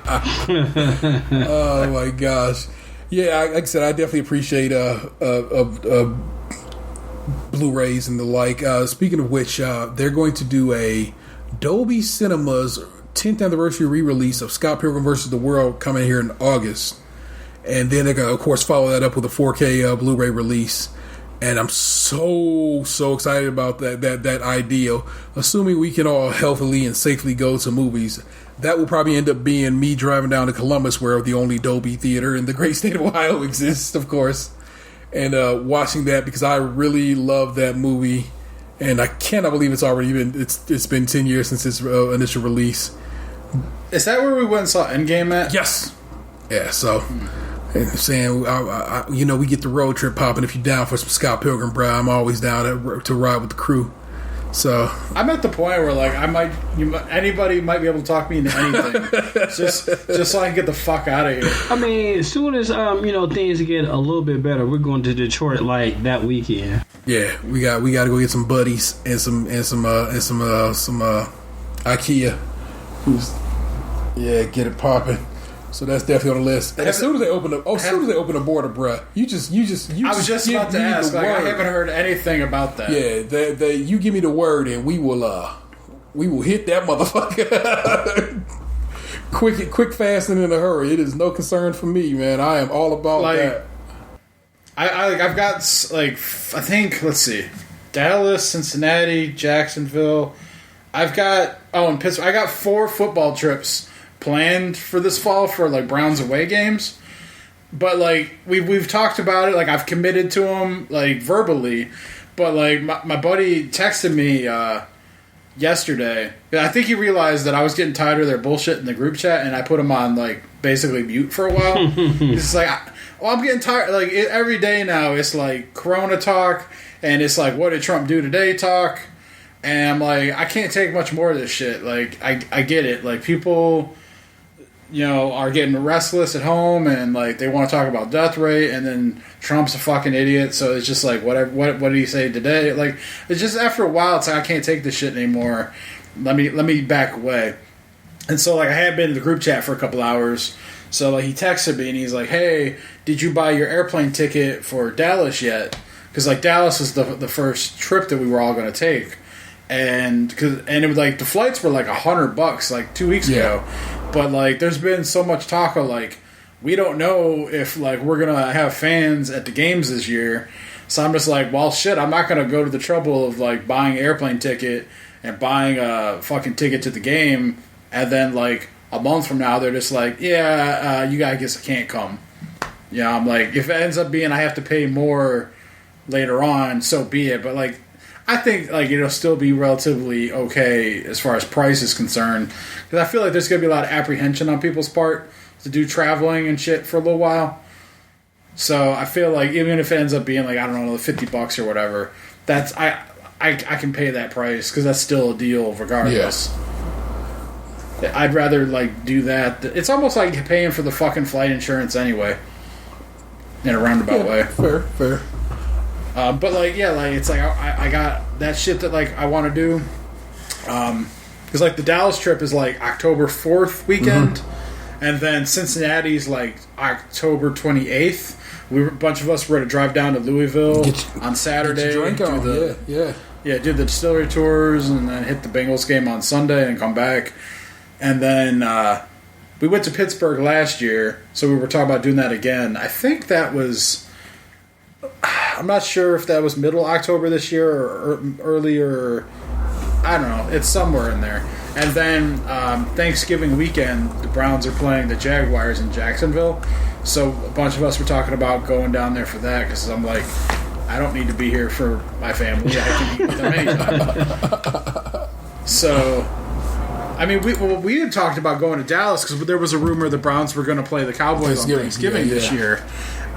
Oh my gosh. Yeah, like I said, I definitely appreciate Blu-rays and the like. Speaking of which, they're going to do a Dolby Cinema's 10th anniversary re-release of Scott Pilgrim vs. the World coming here in August. And then they're going to, of course, follow that up with a 4K Blu-ray release. And I'm so excited about that idea. Assuming we can all healthily and safely go to movies, that will probably end up being me driving down to Columbus, where the only Dolby theater in the great state of Ohio exists, of course, and watching that because I really love that movie, and I cannot believe it's been 10 years since its initial release. Is that where we went and saw Endgame at? Yes. Yeah. So. And saying, we get the road trip popping. If you're down for some Scott Pilgrim, bro, I'm always down to ride with the crew. So I'm at the point where like anybody might be able to talk me into anything, just so I can get the fuck out of here. I mean, as soon as things get a little bit better, we're going to Detroit like that weekend. Yeah, we got to go get some buddies and some IKEA. Get it popping. So that's definitely on the list. And as soon as they open the border, bruh, you I was just about to ask. Like, I haven't heard anything about that. Yeah, you give me the word, and we will hit that motherfucker. quick, fast, and in a hurry. It is no concern for me, man. I am all about that. I've got like I think let's see, Dallas, Cincinnati, Jacksonville. I've got in Pittsburgh. I got 4 football trips planned for this fall for like Browns away games, but like we've talked about it. Like I've committed to them like verbally, but like my buddy texted me yesterday. I think he realized that I was getting tired of their bullshit in the group chat, and I put him on like basically mute for a while. It's like, I'm getting tired. Like every day now, it's like Corona talk, and it's like what did Trump do today talk, and I'm like I can't take much more of this shit. Like I get it. Like people, are getting restless at home and like they want to talk about death rate, and then Trump's a fucking idiot, so it's just like what did he say today? Like it's just after a while it's like I can't take this shit anymore. Let me back away. And so like I had been in the group chat for a couple hours, so like he texted me and he's like, hey, did you buy your airplane ticket for Dallas yet? Because like Dallas was the first trip that we were all going to take. And it was like the flights were like $100 like 2 weeks ago, but like there's been so much talk of like we don't know if like we're gonna have fans at the games this year, so I'm just like, well shit, I'm not gonna go to the trouble of like buying an airplane ticket and buying a fucking ticket to the game, and then like a month from now they're just like, you guys can't come. I'm like, if it ends up being I have to pay more later on, so be it. But like I think like it'll still be relatively okay as far as price is concerned, because I feel like there's gonna be a lot of apprehension on people's part to do traveling and shit for a little while. So I feel like even if it ends up being like I don't know $50 or whatever, that's I can pay that price because that's still a deal regardless. Yeah. I'd rather like do that. It's almost like paying for the fucking flight insurance anyway, in a roundabout way. Fair. But like, yeah, like it's like I got that shit that like I want to do. Because like the Dallas trip is like October 4th weekend, and then Cincinnati's like October 28th. A bunch of us were to drive down to Louisville on Saturday. Do the distillery tours, and then hit the Bengals game on Sunday and come back. And then we went to Pittsburgh last year, so we were talking about doing that again. I think that was, I'm not sure if that was middle October this year or earlier. I don't know. It's somewhere in there. And then Thanksgiving weekend, the Browns are playing the Jaguars in Jacksonville. So a bunch of us were talking about going down there for that because I'm like, I don't need to be here for my family. I can eat with them anytime. So, I mean, we had talked about going to Dallas because there was a rumor the Browns were going to play the Cowboys on Thanksgiving this year,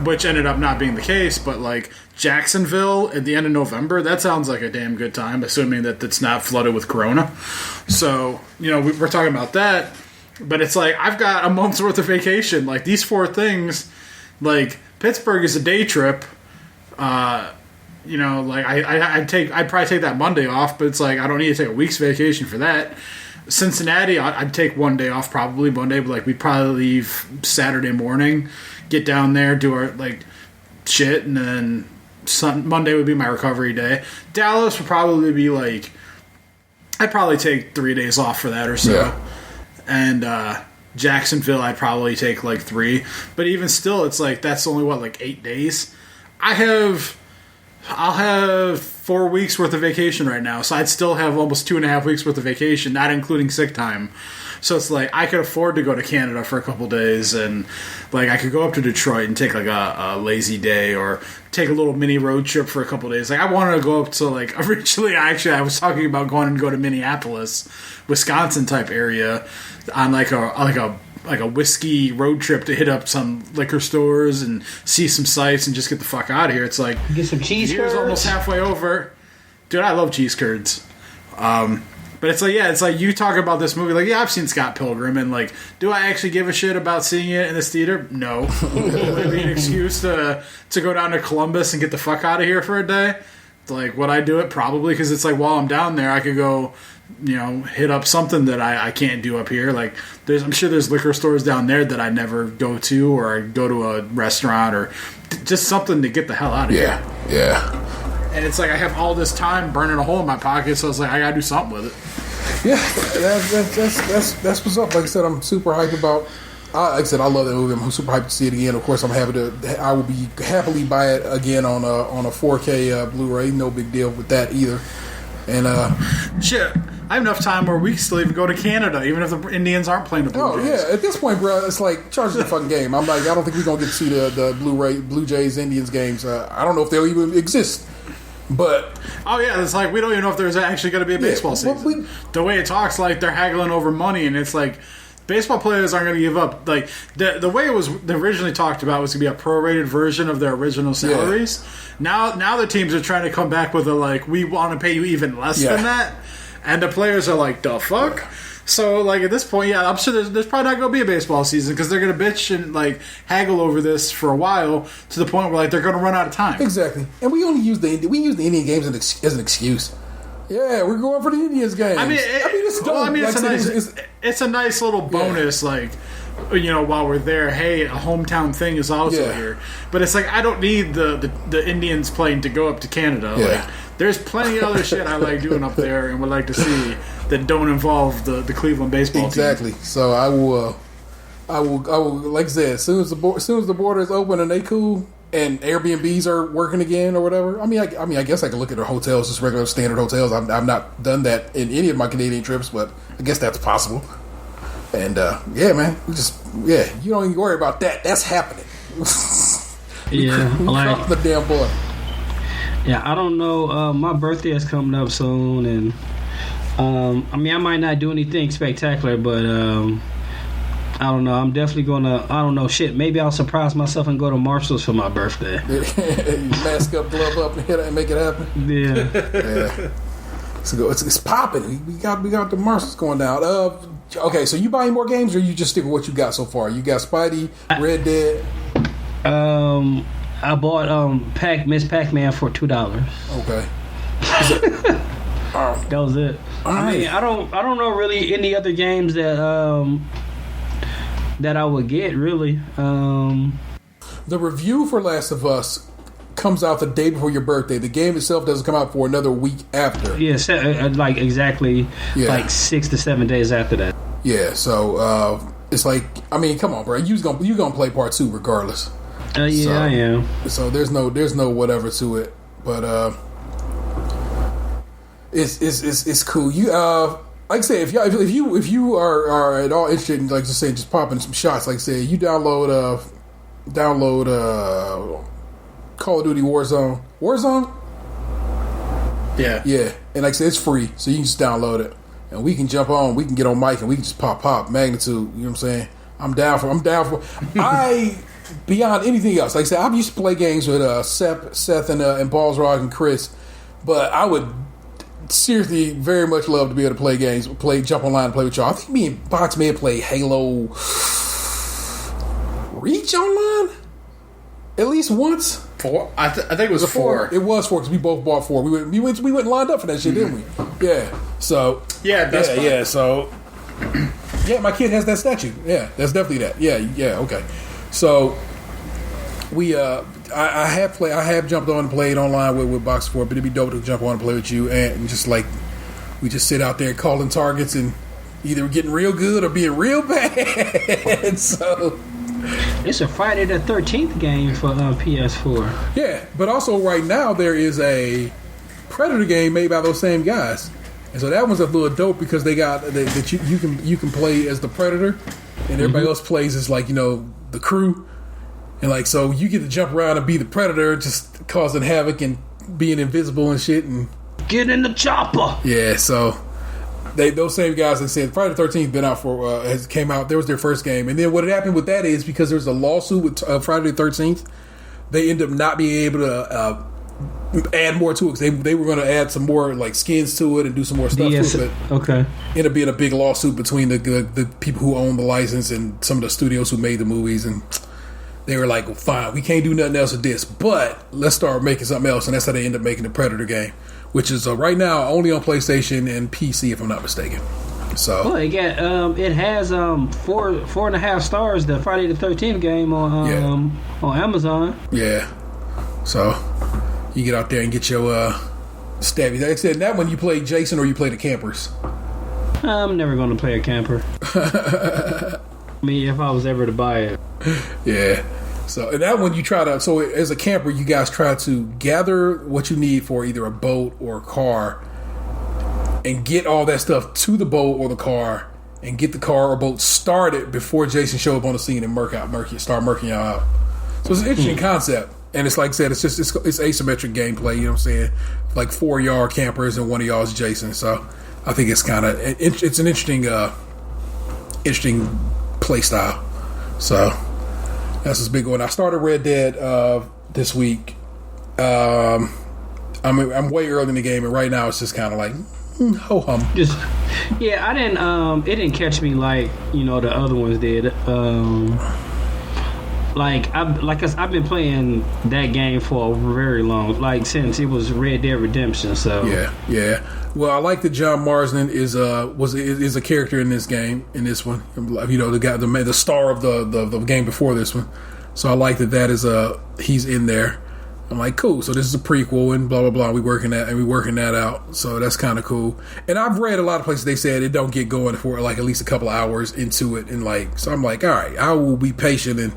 which ended up not being the case. But like Jacksonville at the end of November, that sounds like a damn good time, assuming that it's not flooded with Corona. So, you know, we're talking about that. But it's like, I've got a month's worth of vacation. Like, these 4 things, like, Pittsburgh is a day trip. You know, like, I'd probably take that Monday off, but it's like, I don't need to take a week's vacation for that. Cincinnati, I'd take 1 day off probably Monday, but, like, we'd probably leave Saturday morning, get down there, do our, like, shit, and then Monday would be my recovery day. Dallas would probably be, like, I'd probably take 3 days off for that or so. Yeah. And Jacksonville, I'd probably take like 3. But even still, it's like that's only like 8 days. I'll have 4 weeks worth of vacation right now, so I'd still have almost 2.5 weeks worth of vacation, not including sick time. So it's like I could afford to go to Canada for a couple days, and like I could go up to Detroit and take like a lazy day or take a little mini road trip for a couple days. Like I wanted to go up to like originally, I was talking about going to go to Minneapolis, Wisconsin type area on like a whiskey road trip to hit up some liquor stores and see some sights and just get the fuck out of here. It's like get some cheese curds. Almost halfway over, dude. I love cheese curds. But it's like, yeah, it's like you talk about this movie, like, yeah, I've seen Scott Pilgrim, and like, do I actually give a shit about seeing it in this theater? No. Would it be an excuse to go down to Columbus and get the fuck out of here for a day? Like, would I do it? Probably, because it's like, while I'm down there, I could go, you know, hit up something that I can't do up here. Like, I'm sure there's liquor stores down there that I never go to, or I go to a restaurant, or just something to get the hell out of here. Yeah. And it's like I have all this time burning a hole in my pocket, so it's like I gotta do something with it. Yeah, that's what's up. Like I said, I'm super hyped about. Like I said, I love that movie. I'm super hyped to see it again. Of course, I will be happily buy it again on a 4K Blu-ray. No big deal with that either. And shit, I have enough time where we can still even go to Canada, even if the Indians aren't playing the Blue Jays. Yeah, at this point, bro, it's like charge the fucking game. I'm like, I don't think we're gonna get to see the Blue Jays Indians games. I don't know if they'll even exist. But it's like we don't even know if there's actually going to be a baseball season. The way it talks, like they're haggling over money, and it's like baseball players aren't going to give up. Like the way it was originally talked about was going to be a prorated version of their original salaries. Yeah. Now the teams are trying to come back with a like, we want to pay you even less than that, and the players are like, the fuck. Yeah. So, like, at this point, I'm sure there's probably not going to be a baseball season because they're going to bitch and, like, haggle over this for a while to the point where, like, they're going to run out of time. Exactly. And we use the Indian games as an excuse. Yeah, we're going for the Indians game. It's dope. Well, it's a nice little bonus, like, you know, while we're there, hey, a hometown thing is also here. But it's like, I don't need the Indians plane to go up to Canada. Yeah. Like, there's plenty of other shit I like doing up there and would like to see that don't involve the Cleveland baseball team. Exactly. So I will, like I said, as soon as the border is open and they cool and Airbnbs are working again or whatever. I guess I could look at their hotels, just regular standard hotels. I've not done that in any of my Canadian trips, but I guess that's possible. And man, you don't even worry about that. That's happening. we crossed the damn border. Yeah, I don't know. My birthday is coming up soon, and I might not do anything spectacular, but I don't know. I'm definitely gonna. I don't know. Shit, maybe I'll surprise myself and go to Marshall's for my birthday. Mask up, glove up, and hit it and make it happen. Yeah. It's popping. We got the Marshall's going down. Okay, so you buying more games, or you just stick with what you got so far? You got Spidey, Red Dead. I bought Miss Pac-Man for $2. Okay. That was it. I mean, I don't know really any other games that I would get really. The review for Last of Us comes out the day before your birthday. The game itself doesn't come out for another week after. Yeah, like exactly like 6 to 7 days after that. Yeah, so it's like, I mean, come on, bro. You gonna play part 2 regardless. Yeah, so, I am. So there's no whatever to it, but it's cool. You like I said, if you are at all interested in, like just saying, just popping some shots, like I said, you download Call of Duty Warzone. Yeah, and like I said, it's free, so you can just download it, and we can jump on, we can get on mic, and we can just pop magnitude. You know what I'm saying? I'm down for. Beyond anything else, like I said, I used to play games with Seth and Balls Rock and Chris, but I would seriously very much love to be able to play games, jump online and play with y'all. I think me and Box may have played Halo Reach online at least once. 4? I think it was 4. It was 4 because we both bought 4. We went lined up for that shit, didn't we? Yeah. So that's fine. yeah. So yeah, my kid has that statue. Yeah, that's definitely that. Yeah. Okay. So we I have jumped on and played online with Box 4, but it'd be dope to jump on and play with you and just like we just sit out there calling targets and either getting real good or being real bad. So it's a Friday the 13th game for PS4. Yeah, but also right now there is a Predator game made by those same guys, and so that one's a little dope because they got that you can play as the Predator, and everybody else plays as like the crew, and like so you get to jump around and be the Predator, just causing havoc and being invisible and shit, and get in the chopper. Yeah, so. Those same guys that said Friday the 13th been out for came out. There was their first game, and then what had happened with that is because there was a lawsuit with Friday the 13th, they ended up not being able to add more to it because they were going to add some more like skins to it and do some more stuff to it. Okay, ended up being a big lawsuit between the people who own the license and some of the studios who made the movies, and they were like, well, fine, we can't do nothing else with this, but let's start making something else, and that's how they ended up making the Predator game, which is right now only on PlayStation and PC, if I'm not mistaken. So it has 4.5 stars. The Friday the 13th game on Amazon. Yeah, so you get out there and get your stabby. Like I said, that one you play Jason or you play the campers. I'm never going to play a camper. I mean, if I was ever to buy it. Yeah. So and that one you try to. So as a camper, you guys try to gather what you need for either a boat or a car, and get all that stuff to the boat or the car, and get the car or boat started before Jason show up on the scene and start murking y'all out. So it's an interesting concept, and it's like I said, it's asymmetric gameplay. You know what I'm saying? Like 4 of y'all are campers and 1 of y'all is Jason. So I think it's kind of it's an interesting play style. So. That's what's big one. I started Red Dead this week. I'm way early in the game, and right now it's just kind of like ho hum. I didn't. It didn't catch me like the other ones did. I've been playing that game for a very long, since it was Red Dead Redemption. So yeah. Well, I like that John Marsden is a character in this game, in this one. The guy, the star of the game before this one. So I like that is he's in there. I'm like, cool. So this is a prequel and blah blah blah. We working that out. So that's kind of cool. And I've read a lot of places they said it don't get going for like at least a couple of hours into it, and so I'm like, all right, I will be patient and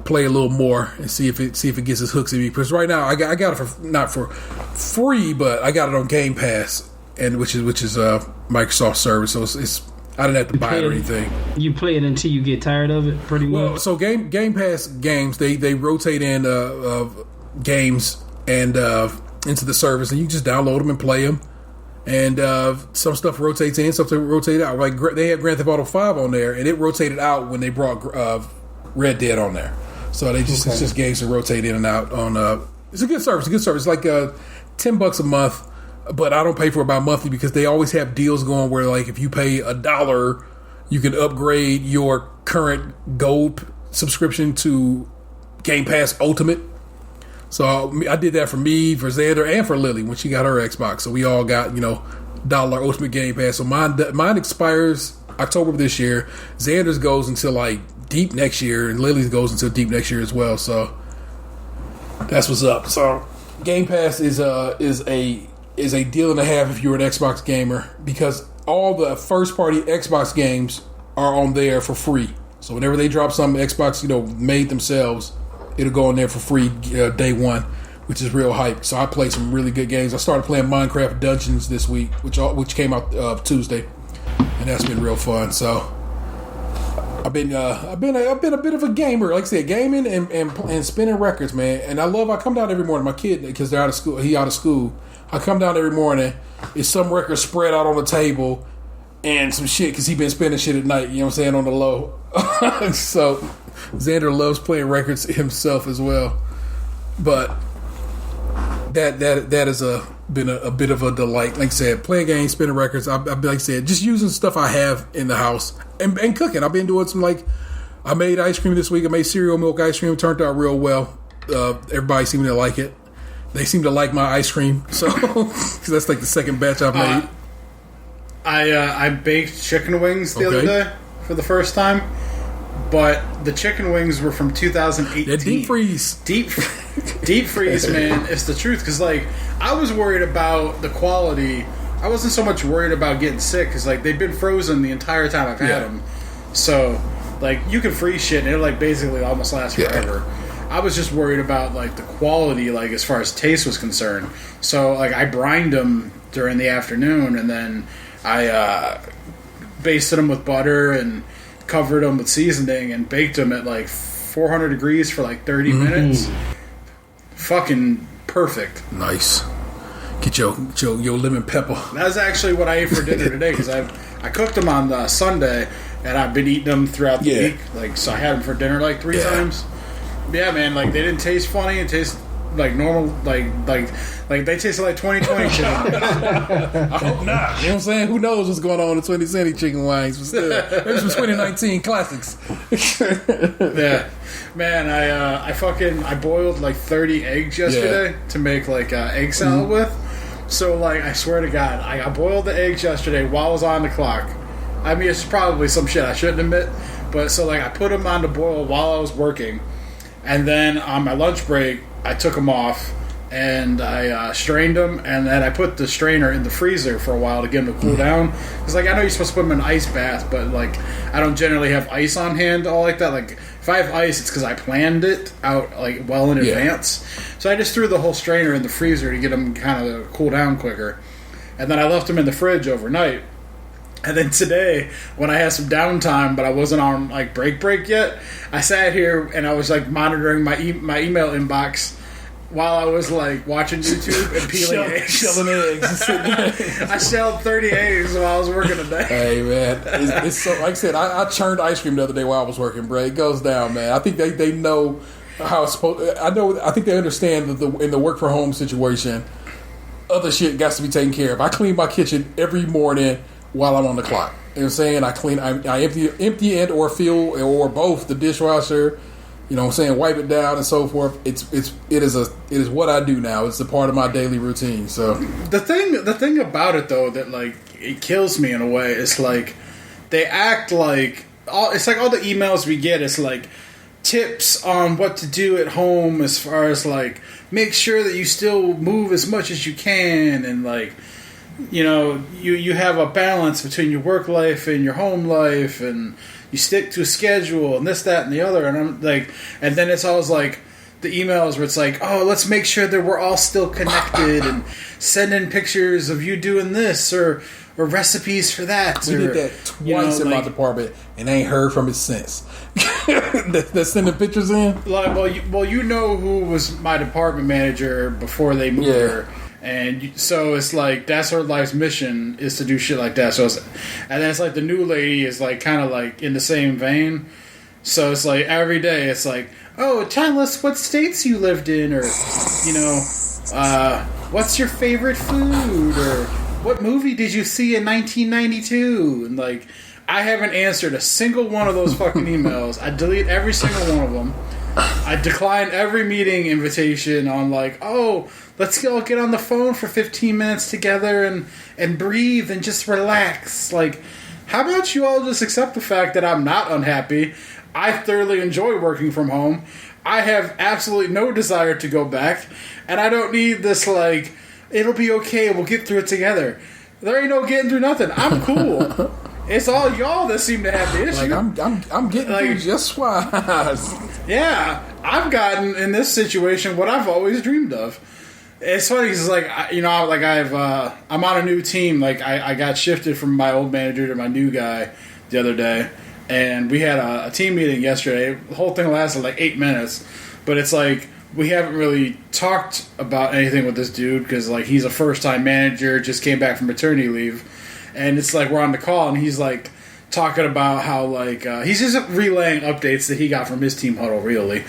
play a little more and see if it gets its hooks in me, because right now I got it for not for free, but I got it on Game Pass, and which is Microsoft service, so it's I didn't have to buy it or anything. You play it until you get tired of it, pretty much. Well, so Game Pass games they rotate in games and into the service, and you just download them and play them, and some stuff rotates in, some stuff rotates out. Like they have Grand Theft Auto 5 on there, and it rotated out when they brought Red Dead on there, so it's just games that rotate in and out on. It's a good service. It's like $10 a month, but I don't pay for it by monthly because they always have deals going where like if you pay $1, you can upgrade your current gold subscription to Game Pass Ultimate. So I did that for me, for Xander, and for Lily when she got her Xbox. So we all got, $1 Ultimate Game Pass. So mine expires October of this year. Xander's goes until like deep next year, and Lily's goes until deep next year as well. So that's what's up. So Game Pass is a deal and a half if you're an Xbox gamer, because all the first party Xbox games are on there for free. So whenever they drop something Xbox, made themselves, it'll go on there for free day one, which is real hype. So I played some really good games. I started playing Minecraft Dungeons this week, which came out Tuesday, and that's been real fun. So I've been a bit of a gamer, like I said, gaming and spinning records, man. And I come down every morning. My kid, because they're out of school, he out of school. I come down every morning. It's some record spread out on the table and some shit, because he been spinning shit at night. You know what I'm saying, on the low. So Xander loves playing records himself as well. But that has been a bit of a delight. Like I said, playing games, spinning records. Like I said, just using stuff I have in the house and cooking. I've been doing some, I made ice cream this week. I made cereal milk ice cream. It turned out real well. Everybody seemed to like it. They seem to like my ice cream. So because that's like the second batch I've made. I baked chicken wings the other day for the first time, but the chicken wings were from 2018. They're deep freeze. Deep freeze, man. It's the truth, because I was worried about the quality. I wasn't so much worried about getting sick, because they've been frozen the entire time I've had them. So you can freeze shit and it'll basically almost last forever. I was just worried about the quality, as far as taste was concerned. So I brined them during the afternoon, and then I basted them with butter and covered them with seasoning and baked them at 400 degrees for 30 minutes. Fucking perfect. Nice. Get your lemon pepper. That's actually what I ate for dinner today, because I cooked them on Sunday, and I've been eating them throughout the week. So I had them for dinner 3 times. Yeah, man. They didn't taste funny. It tasted like normal. Like they tasted like 2020 chicken. I hope not. You know what I'm saying? Who knows what's going on in 2020 chicken wings? But still, maybe some 2019 classics. Yeah, man. I boiled 30 eggs yesterday to make egg salad with. So I swear to God, I boiled the eggs yesterday while I was on the clock. I mean, it's probably some shit I shouldn't admit, but so I put them on the boil while I was working, and then on my lunch break I took them off and I strained them, and then I put the strainer in the freezer for a while to get them to cool down. Because I know you're supposed to put them in an ice bath, but I don't generally have ice on hand all like that. If I have ice, it's because I planned it out well in advance. So I just threw the whole strainer in the freezer to get them kind of cool down quicker, and then I left them in the fridge overnight. And then today, when I had some downtime, but I wasn't on break yet, I sat here and I was monitoring my email inbox while I was watching YouTube and peeling eggs. Shelling eggs. I shelled 30 eggs while I was working today. Hey man, it's so, like I said, I churned ice cream the other day while I was working, bro. It goes down, man. I think they know how it's supposed. I think they understand that in the work from home situation, other shit got to be taken care of. I clean my kitchen every morning while I'm on the clock. You know what I'm saying? I empty and or fill or both the dishwasher. You know what I'm saying? Wipe it down and so forth. It is what I do now. It's a part of my daily routine. So the thing about it though that it kills me in a way is they act all the emails we get is tips on what to do at home, as far as make sure that you still move as much as you can, and you have a balance between your work life and your home life, and you stick to a schedule, and this, that, and the other. And I'm and then it's always the emails where it's oh, let's make sure that we're all still connected, and send in pictures of you doing this or recipes for that. We did that twice in my department, and I ain't heard from it since. They're sending pictures in. You know who was my department manager before they moved here. And so it's that's her life's mission, is to do shit like that. So and then it's the new lady is kind of in the same vein. So it's every day it's oh, tell us what states you lived in, or what's your favorite food, or what movie did you see in 1992? And I haven't answered a single one of those fucking emails. I delete every single one of them. I decline every meeting invitation on like, oh, let's go get on the phone for 15 minutes together and breathe and just relax. Like, how about you all just accept the fact that I'm not unhappy? I thoroughly enjoy working from home. I have absolutely no desire to go back. And I don't need this, like, it'll be okay, we'll get through it together. There ain't no getting through nothing. I'm cool. It's all y'all that seem to have the issue. Like, I'm getting through just fine. Yeah, I've gotten in this situation what I've always dreamed of. It's funny because, like, I'm on a new team. Like, I got shifted from my old manager to my new guy the other day, and we had a team meeting yesterday. The whole thing lasted like 8 minutes, but it's like we haven't really talked about anything with this dude because, like, he's a first-time manager, just came back from maternity leave, and it's like we're on the call, and he's like talking about how, like, he's just relaying updates that he got from his team huddle, really.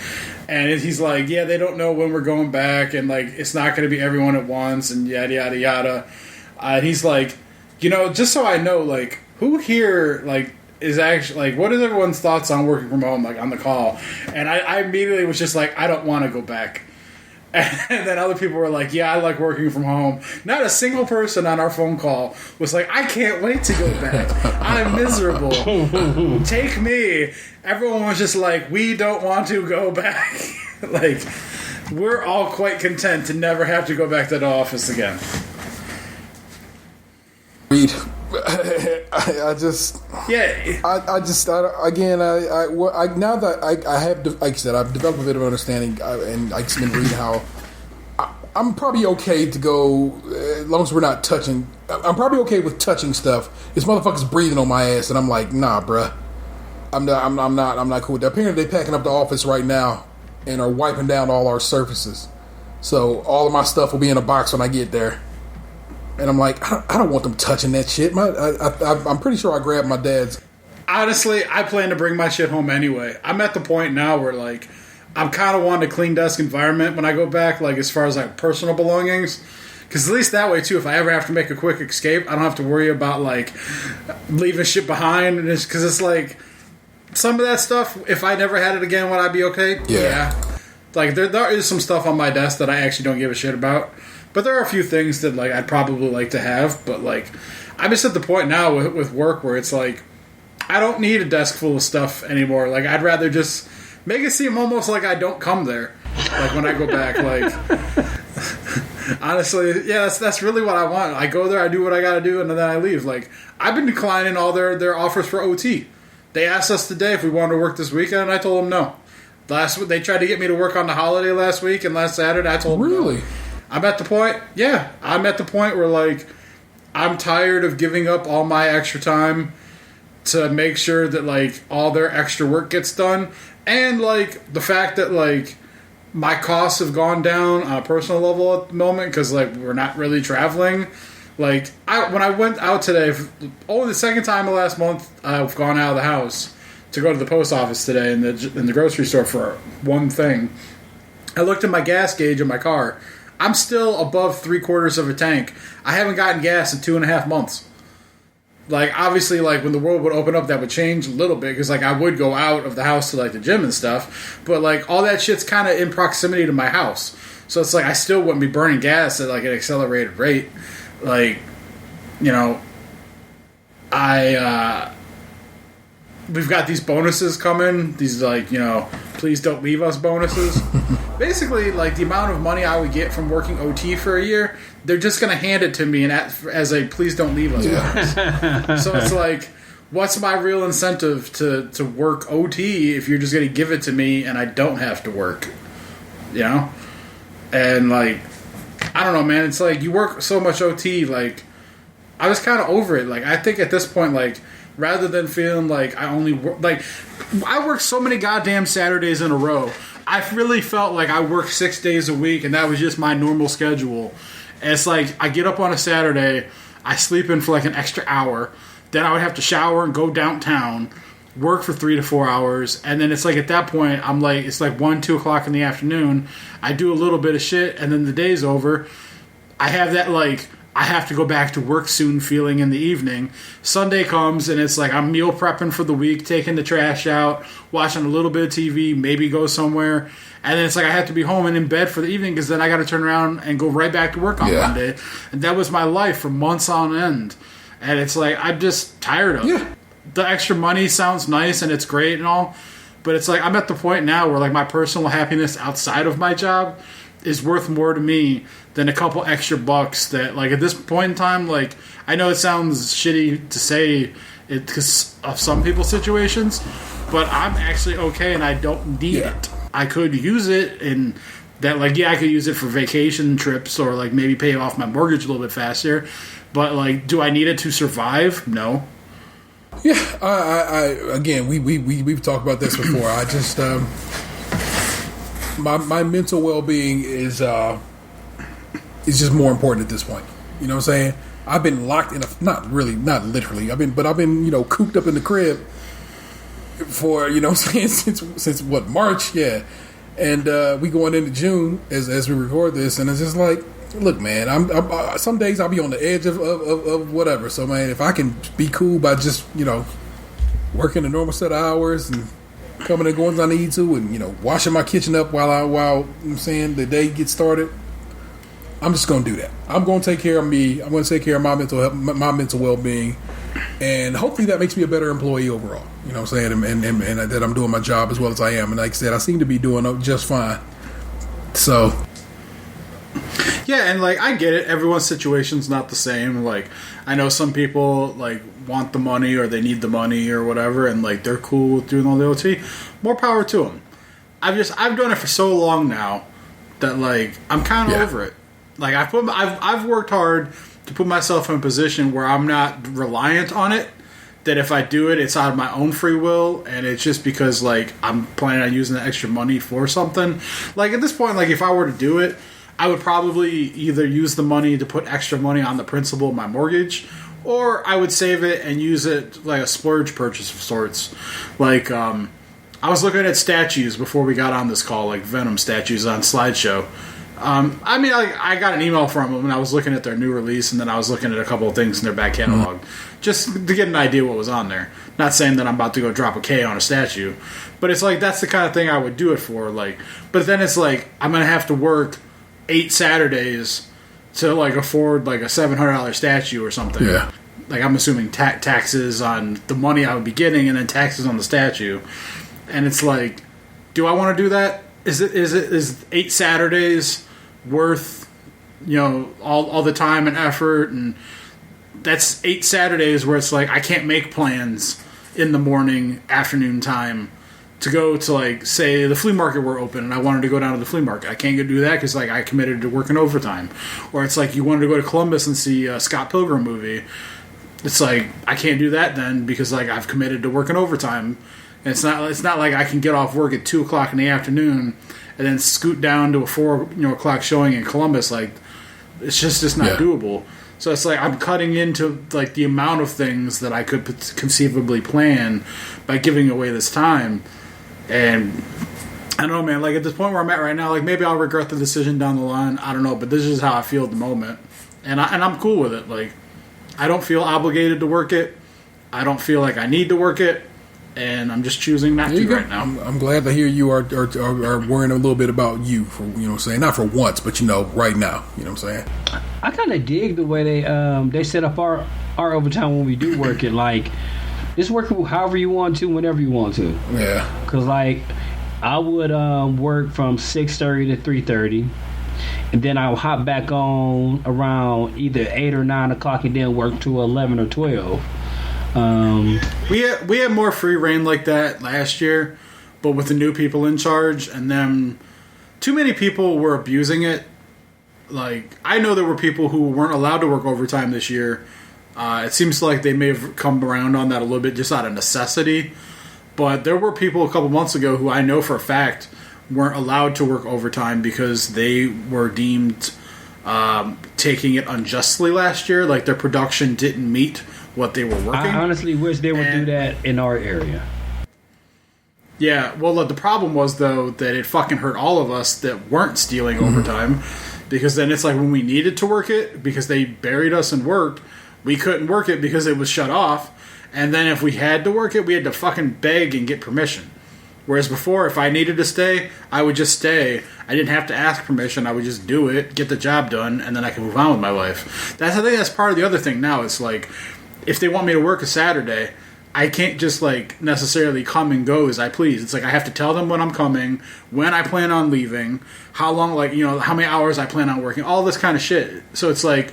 And he's like, yeah, they don't know when we're going back, and, like, it's not going to be everyone at once, and yada, yada, yada. And he's like, you know, just so I know, like, who here, like, is actually, like, what is everyone's thoughts on working from home, like, on the call? And I immediately was just like, I don't want to go back. And then other people were like, yeah, I like working from home. Not a single person on our phone call was like, I can't wait to go back. I'm miserable. Take me. Everyone was just like, we don't want to go back. Like, we're all quite content to never have to go back to the office again. Read. I just Yeah. Now that I have, like I said, I've developed a bit of understanding, and I just been reading how I'm probably okay to go as long as we're not touching. I'm probably okay with touching stuff. This motherfucker's breathing on my ass, and I'm like, nah, bruh. I'm not cool with that. Apparently, they're packing up the office right now and are wiping down all our surfaces. So all of my stuff will be in a box when I get there. And I'm like, I don't want them touching that shit. I'm pretty sure I grabbed my dad's. Honestly, I plan to bring my shit home anyway. I'm at the point now where, like, I'm kind of wanting a clean desk environment when I go back, like, as far as, like, personal belongings. Because at least that way, too, if I ever have to make a quick escape, I don't have to worry about, like, leaving shit behind. Because it's like, some of that stuff, if I never had it again, would I be okay? Yeah. Like, there is some stuff on my desk that I actually don't give a shit about. But there are a few things that, like, I'd probably like to have. But, like, I'm just at the point now with work where it's like, I don't need a desk full of stuff anymore. Like, I'd rather just make it seem almost like I don't come there. Like, when I go back, like, honestly, yeah, that's really what I want. I go there, I do what I gotta do, and then I leave. Like, I've been declining all their offers for OT. They asked us today if we wanted to work this weekend, and I told them no. They tried to get me to work on the holiday last week, and last Saturday I told them no. I'm at the point where, like, I'm tired of giving up all my extra time to make sure that, like, all their extra work gets done. And, like, the fact that, like, my costs have gone down on a personal level at the moment because, like, we're not really traveling. Like, when I went out today, the second time last month I've gone out of the house to go to the post office today in the grocery store for one thing. I looked at my gas gauge in my car. I'm still above 3/4 of a tank. I haven't gotten gas in 2.5 months. Like, obviously, like, when the world would open up, that would change a little bit, because, like, I would go out of the house to, like, the gym and stuff, but, like, all that shit's kind of in proximity to my house. So it's like, I still wouldn't be burning gas at, like, an accelerated rate. Like, you know, we've got these bonuses coming, these, like, you know, please don't leave us bonuses. Basically, like, the amount of money I would get from working OT for a year, they're just going to hand it to me as a please don't leave us bonus. So it's like, what's my real incentive to work OT if you're just going to give it to me and I don't have to work? You know? And, like, I don't know, man. It's like, you work so much OT, like, I was kind of over it. Like, I think at this point, like, rather than feeling like I only work, like, I worked so many goddamn Saturdays in a row. I really felt like I worked 6 days a week, and that was just my normal schedule. And it's like, I get up on a Saturday, I sleep in for like an extra hour, then I would have to shower and go downtown, work for 3 to 4 hours, and then it's like, at that point, I'm like, it's like 1, 2 o'clock in the afternoon, I do a little bit of shit, and then the day's over. I have that, like, I have to go back to work soon feeling in the evening. Sunday comes and it's like I'm meal prepping for the week, taking the trash out, watching a little bit of TV, maybe go somewhere. And then it's like I have to be home and in bed for the evening because then I got to turn around and go right back to work on Monday. And that was my life for months on end. And it's like I'm just tired of it. The extra money sounds nice and it's great and all. But it's like I'm at the point now where like my personal happiness outside of my job is worth more to me than a couple extra bucks that, like, at this point in time, like, I know it sounds shitty to say it because of some people's situations, but I'm actually okay and I don't need it. I could use it in that, like, I could use it for vacation trips or, like, maybe pay off my mortgage a little bit faster, but, like, do I need it to survive? No. Yeah, I again, we've talked about this before. I just, my mental well-being is just more important at this point. You know what I'm saying? I've been locked in not literally. I've been cooped up in the crib for, you know what I'm saying, since what, March, and we going into June as we record this, and it's just like, look, man, I'm some days I'll be on the edge of whatever. So, man, if I can be cool by just working a normal set of hours and coming and going as I need to, and washing my kitchen up while I'm saying the day gets started, I'm just gonna do that. I'm gonna take care of me. I'm gonna take care of my mental health, my mental well-being, and hopefully that makes me a better employee overall. You know what I'm saying? And that I'm doing my job as well as I am. And like I said, I seem to be doing just fine. So. Yeah, and like I get it. Everyone's situation's not the same. Like I know some people like want the money or they need the money or whatever, and like they're cool with doing all the OT. More power to them. I've done it for so long now that like I'm kind of over it. Like I've worked hard to put myself in a position where I'm not reliant on it. That if I do it, it's out of my own free will, and it's just because like I'm planning on using the extra money for something. Like at this point, like if I were to do it, I would probably either use the money to put extra money on the principal of my mortgage, or I would save it and use it like a splurge purchase of sorts. Like, I was looking at statues before we got on this call, like Venom statues on Slideshow. I got an email from them, and I was looking at their new release, and then I was looking at a couple of things in their back catalog, just to get an idea what was on there. Not saying that I'm about to go drop a K on a statue, but it's like that's the kind of thing I would do it for. Like, but then it's like I'm gonna have to work 8 Saturdays to like afford like a $700 statue or something. Yeah. Like I'm assuming taxes on the money I would be getting and then taxes on the statue. And it's like, do I want to do that? Is 8 Saturdays worth all the time and effort? And that's 8 Saturdays where it's like I can't make plans in the morning, afternoon time to go to, like, say, the flea market were open and I wanted to go down to the flea market. I can't go do that because, like, I committed to working overtime. Or it's like you wanted to go to Columbus and see a Scott Pilgrim movie. It's like, I can't do that then because, like, I've committed to working overtime. And it's not like I can get off work at 2 o'clock in the afternoon and then scoot down to a 4 o'clock showing in Columbus. Like, it's just not doable. So it's like I'm cutting into, like, the amount of things that I could conceivably plan by giving away this time. And I don't know, man, like at this point where I'm at right now, like maybe I'll regret the decision down the line. I don't know, but this is how I feel at the moment. And I'm cool with it. Like, I don't feel obligated to work it. I don't feel like I need to work it. And I'm just choosing not to right now. I'm glad to hear you are worrying a little bit about you, for what I'm saying, not for once, but right now. You know what I'm saying? I kind of dig the way they set up our overtime when we do work it. Like, it's working however you want to, whenever you want to. Yeah. Because, like, I would work from 6:30 to 3:30, and then I'll hop back on around either 8 or 9 o'clock and then work to 11 or 12. We had more free reign like that last year, but with the new people in charge, and then too many people were abusing it. Like, I know there were people who weren't allowed to work overtime this year. It seems like they may have come around on that a little bit just out of necessity. But there were people a couple months ago who I know for a fact weren't allowed to work overtime because they were deemed taking it unjustly last year. Like, their production didn't meet what they were working. I honestly wish they would do that in our area. Yeah, well, the problem was, though, that it fucking hurt all of us that weren't stealing overtime. because then it's like when we needed to work it, because they buried us in work, we couldn't work it because it was shut off. And then if we had to work it, we had to fucking beg and get permission. Whereas before, if I needed to stay, I would just stay. I didn't have to ask permission. I would just do it, get the job done, and then I could move on with my life. I think that's part of the other thing now. It's like, if they want me to work a Saturday, I can't just like necessarily come and go as I please. It's like I have to tell them when I'm coming, when I plan on leaving, how long, like, you know, how many hours I plan on working, all this kind of shit. So it's like,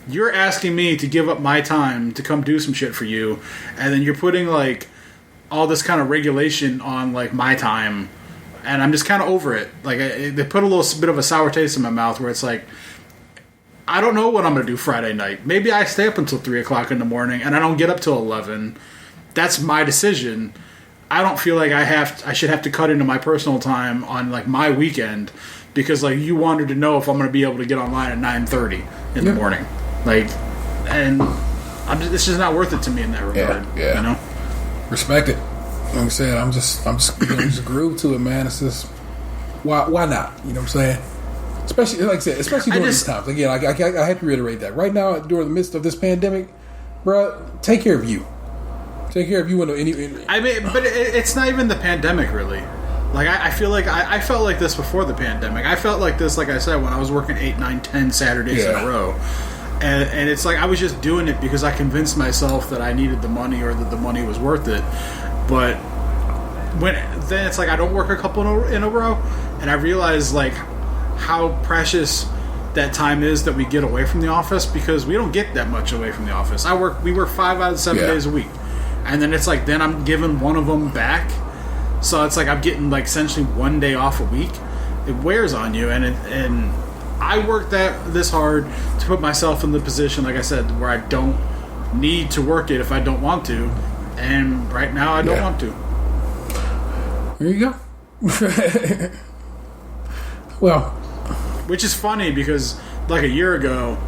you're asking me to give up my time to come do some shit for you, and then you're putting like all this kind of regulation on like my time, and I'm just kind of over it. Like they put a little bit of a sour taste in my mouth where it's like, I don't know what I'm going to do Friday night. Maybe I stay up until 3 o'clock in the morning and I don't get up till 11. That's my decision. I don't feel like I should have to cut into my personal time on like my weekend because like you wanted to know if I'm going to be able to get online at 9:30 in the morning. Like, and it's just not worth it to me in that regard. Yeah. You know, respect it. Like I said, I'm just just groove to it, man. It's just why not? You know what I'm saying? Especially like I said, especially during these times. Again, I have to reiterate that right now during the midst of this pandemic, bro, take care of you. Take care of you. I mean, but it's not even the pandemic, really. Like I feel like I felt like this before the pandemic. I felt like this, like I said, when I was working 8, 9, 10 Saturdays in a row. And it's like I was just doing it because I convinced myself that I needed the money or that the money was worth it. But then it's like I don't work a couple in a row, and I realize like how precious that time is that we get away from the office, because we don't get that much away from the office. We work 5 out of 7 days a week, and then it's like then I'm giving one of them back, so it's like I'm getting like essentially 1 day off a week. It wears on you, and I worked this hard to put myself in the position, like I said, where I don't need to work it if I don't want to, and right now I don't want to. There you go. Well, which is funny because like a year ago,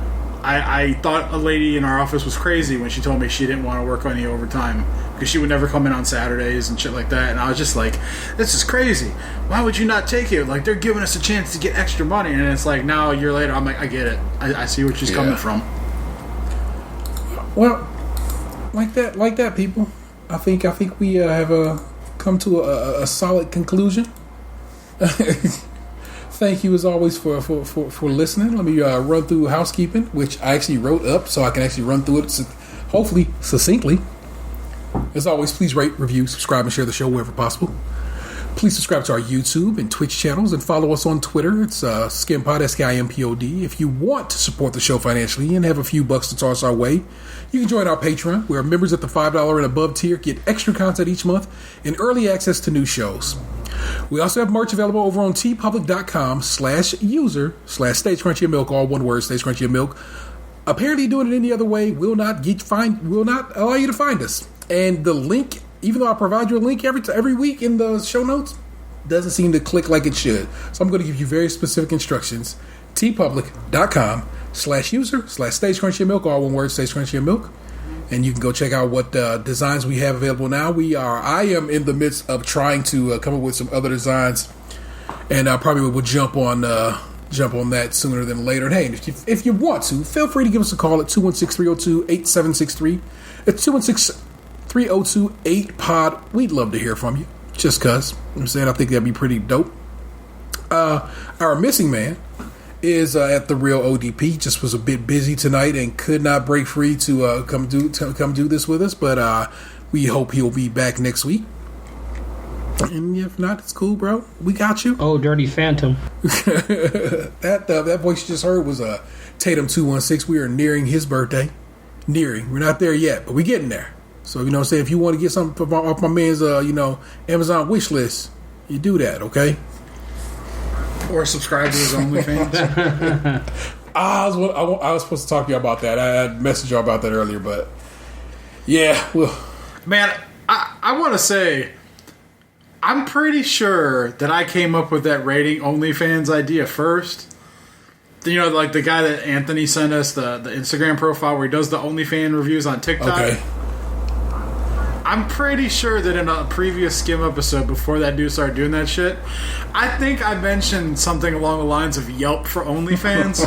I thought a lady in our office was crazy when she told me she didn't want to work any overtime because she would never come in on Saturdays and shit like that. And I was just like, this is crazy. Why would you not take it? Like, they're giving us a chance to get extra money. And it's like, now a year later, I'm like, I get it. I see where she's coming from. Well, like that, people. I think we have come to a solid conclusion. Thank you as always for listening. Let me run through housekeeping, which I actually wrote up so I can actually run through it hopefully succinctly. As always, please rate, review, subscribe, and share the show wherever possible. Please subscribe to our YouTube and Twitch channels and follow us on Twitter. It's SkimPod, SKIMPOD. If you want to support the show financially and have a few bucks to toss our way, you can join our Patreon, where members at the $5 and above tier get extra content each month and early access to new shows. We also have merch available over on tpublic.com/user/StageCrunchy and Milk, all one word, StageCrunchy and Milk. Apparently doing it any other way will not allow you to find us. And the link, even though I provide you a link every week in the show notes, doesn't seem to click like it should. So I'm going to give you very specific instructions. tpublic.com/user/StageCrunchy and Milk, all one word, StageCrunchy and Milk. And you can go check out what designs we have available now. I am in the midst of trying to come up with some other designs, and I probably will jump on that sooner than later. And hey, if you want to, feel free to give us a call at 216-302-8763. It's 216-302-8POD. We'd love to hear from you, just cause. I'm saying I think that'd be pretty dope. Our missing man is at the Real ODP. Just was a bit busy tonight and could not break free to come do this with us. But we hope he'll be back next week. And if not, it's cool, bro. We got you. Oh, Dirty Phantom. That voice you just heard was Tatum 216. We are nearing his birthday. We're not there yet, but we're getting there. So you know what I'm saying, if you want to get something off my man's Amazon wish list, you do that, okay? Or subscribe to his OnlyFans. I was supposed to talk to you about that. I had messaged you about that earlier, but yeah. Well, man, I want to say, I'm pretty sure that I came up with that rating OnlyFans idea first. You know, like the guy that Anthony sent us the Instagram profile where he does the OnlyFans reviews on TikTok. Okay. I'm pretty sure that in a previous Skim episode before that dude started doing that shit, I think I mentioned something along the lines of Yelp for OnlyFans.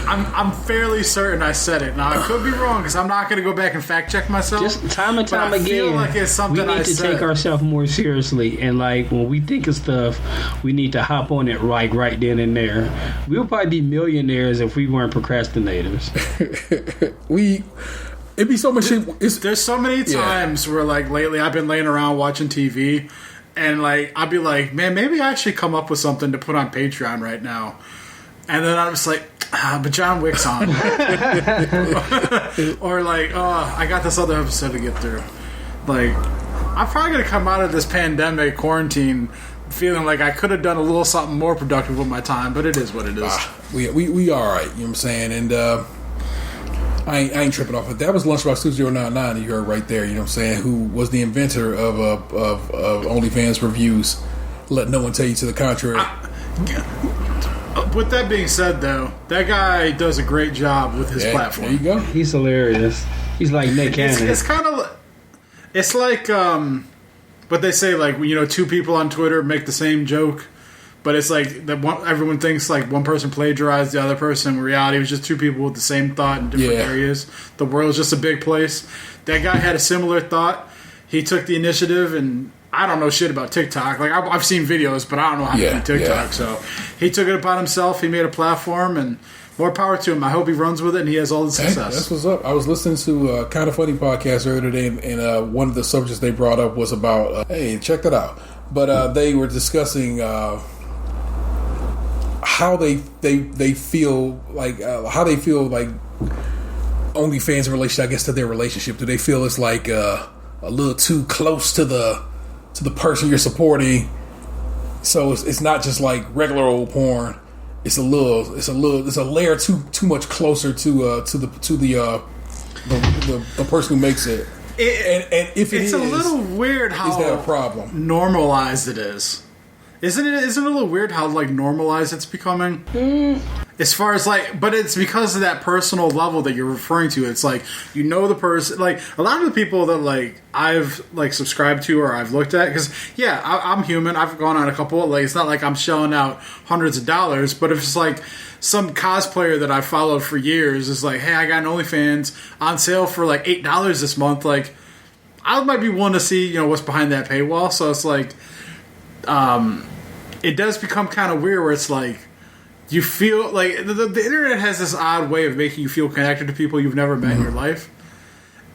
I'm fairly certain I said it. Now I could be wrong because I'm not going to go back and fact check myself. Just time and time again, feel like it's something we need to take ourselves more seriously, and like when we think of stuff, we need to hop on it like right then and there. We'll probably be millionaires if we weren't procrastinators. It'd be so much shit. There's so many times where like lately I've been laying around watching TV, and like I'll be like, man, maybe I should come up with something to put on Patreon right now. And then I'm just like, but John Wick's on. Or like, oh, I got this other episode to get through. Like, I'm probably going to come out of this pandemic quarantine feeling like I could have done a little something more productive with my time, but it is what it is. We all right, you know what I'm saying? And I ain't tripping off it. That was Lunchbox 2099 you heard right there, you know what I'm saying, who was the inventor of OnlyFans reviews. Let no one tell you to the contrary. With that being said, though, that guy does a great job with his platform. There you go. He's hilarious. He's like Nick Cannon. It's kind of... It's like... what they say, like, you know, two people on Twitter make the same joke, but it's like that everyone thinks like one person plagiarized the other person. In reality, it was just two people with the same thought in different areas. The world's just a big place. That guy had a similar thought. He took the initiative, and I don't know shit about TikTok. Like, I've seen videos, but I don't know how to do TikTok. Yeah. So he took it upon himself. He made a platform, and more power to him. I hope he runs with it, and he has all the success. Hey, that's what's up. I was listening to a Kind of Funny podcast earlier today, and one of the subjects they brought up was about, hey, check that out. But they were discussing how they feel like OnlyFans in relation, I guess, to their relationship. Do they feel it's like a little too close to the person you're supporting? So it's not just like regular old porn. It's a layer too much closer to the person who makes it. And if it's a little weird how is that a problem? Normalized it is. Isn't it a little weird how like normalized it's becoming? As far as like, but it's because of that personal level that you're referring to. It's like, you know, the person, like a lot of the people that like I've like subscribed to or I've looked at, because I'm human. I've gone on a couple. Like, it's not like I'm shelling out hundreds of dollars, but if it's like some cosplayer that I followed for years is like, hey, I got an OnlyFans on sale for like $8 this month. Like, I might be willing to see, you know, what's behind that paywall. So it's like, it does become kind of weird where it's like, you feel like the internet has this odd way of making you feel connected to people you've never met in your life.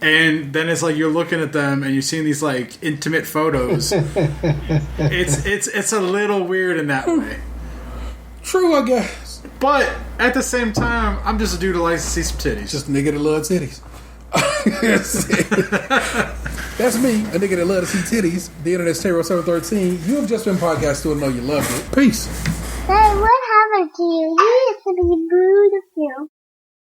And then it's like you're looking at them and you're seeing these like intimate photos. It's a little weird in that way. True, I guess. But at the same time, I'm just a dude who likes to see some titties. Just a nigga that loves titties. That's me, a nigga that loves to see titties. The internet's Taylor 713. You have just been podcast to know you loved it. Peace. Hey, what happened to you? You used to be beautiful.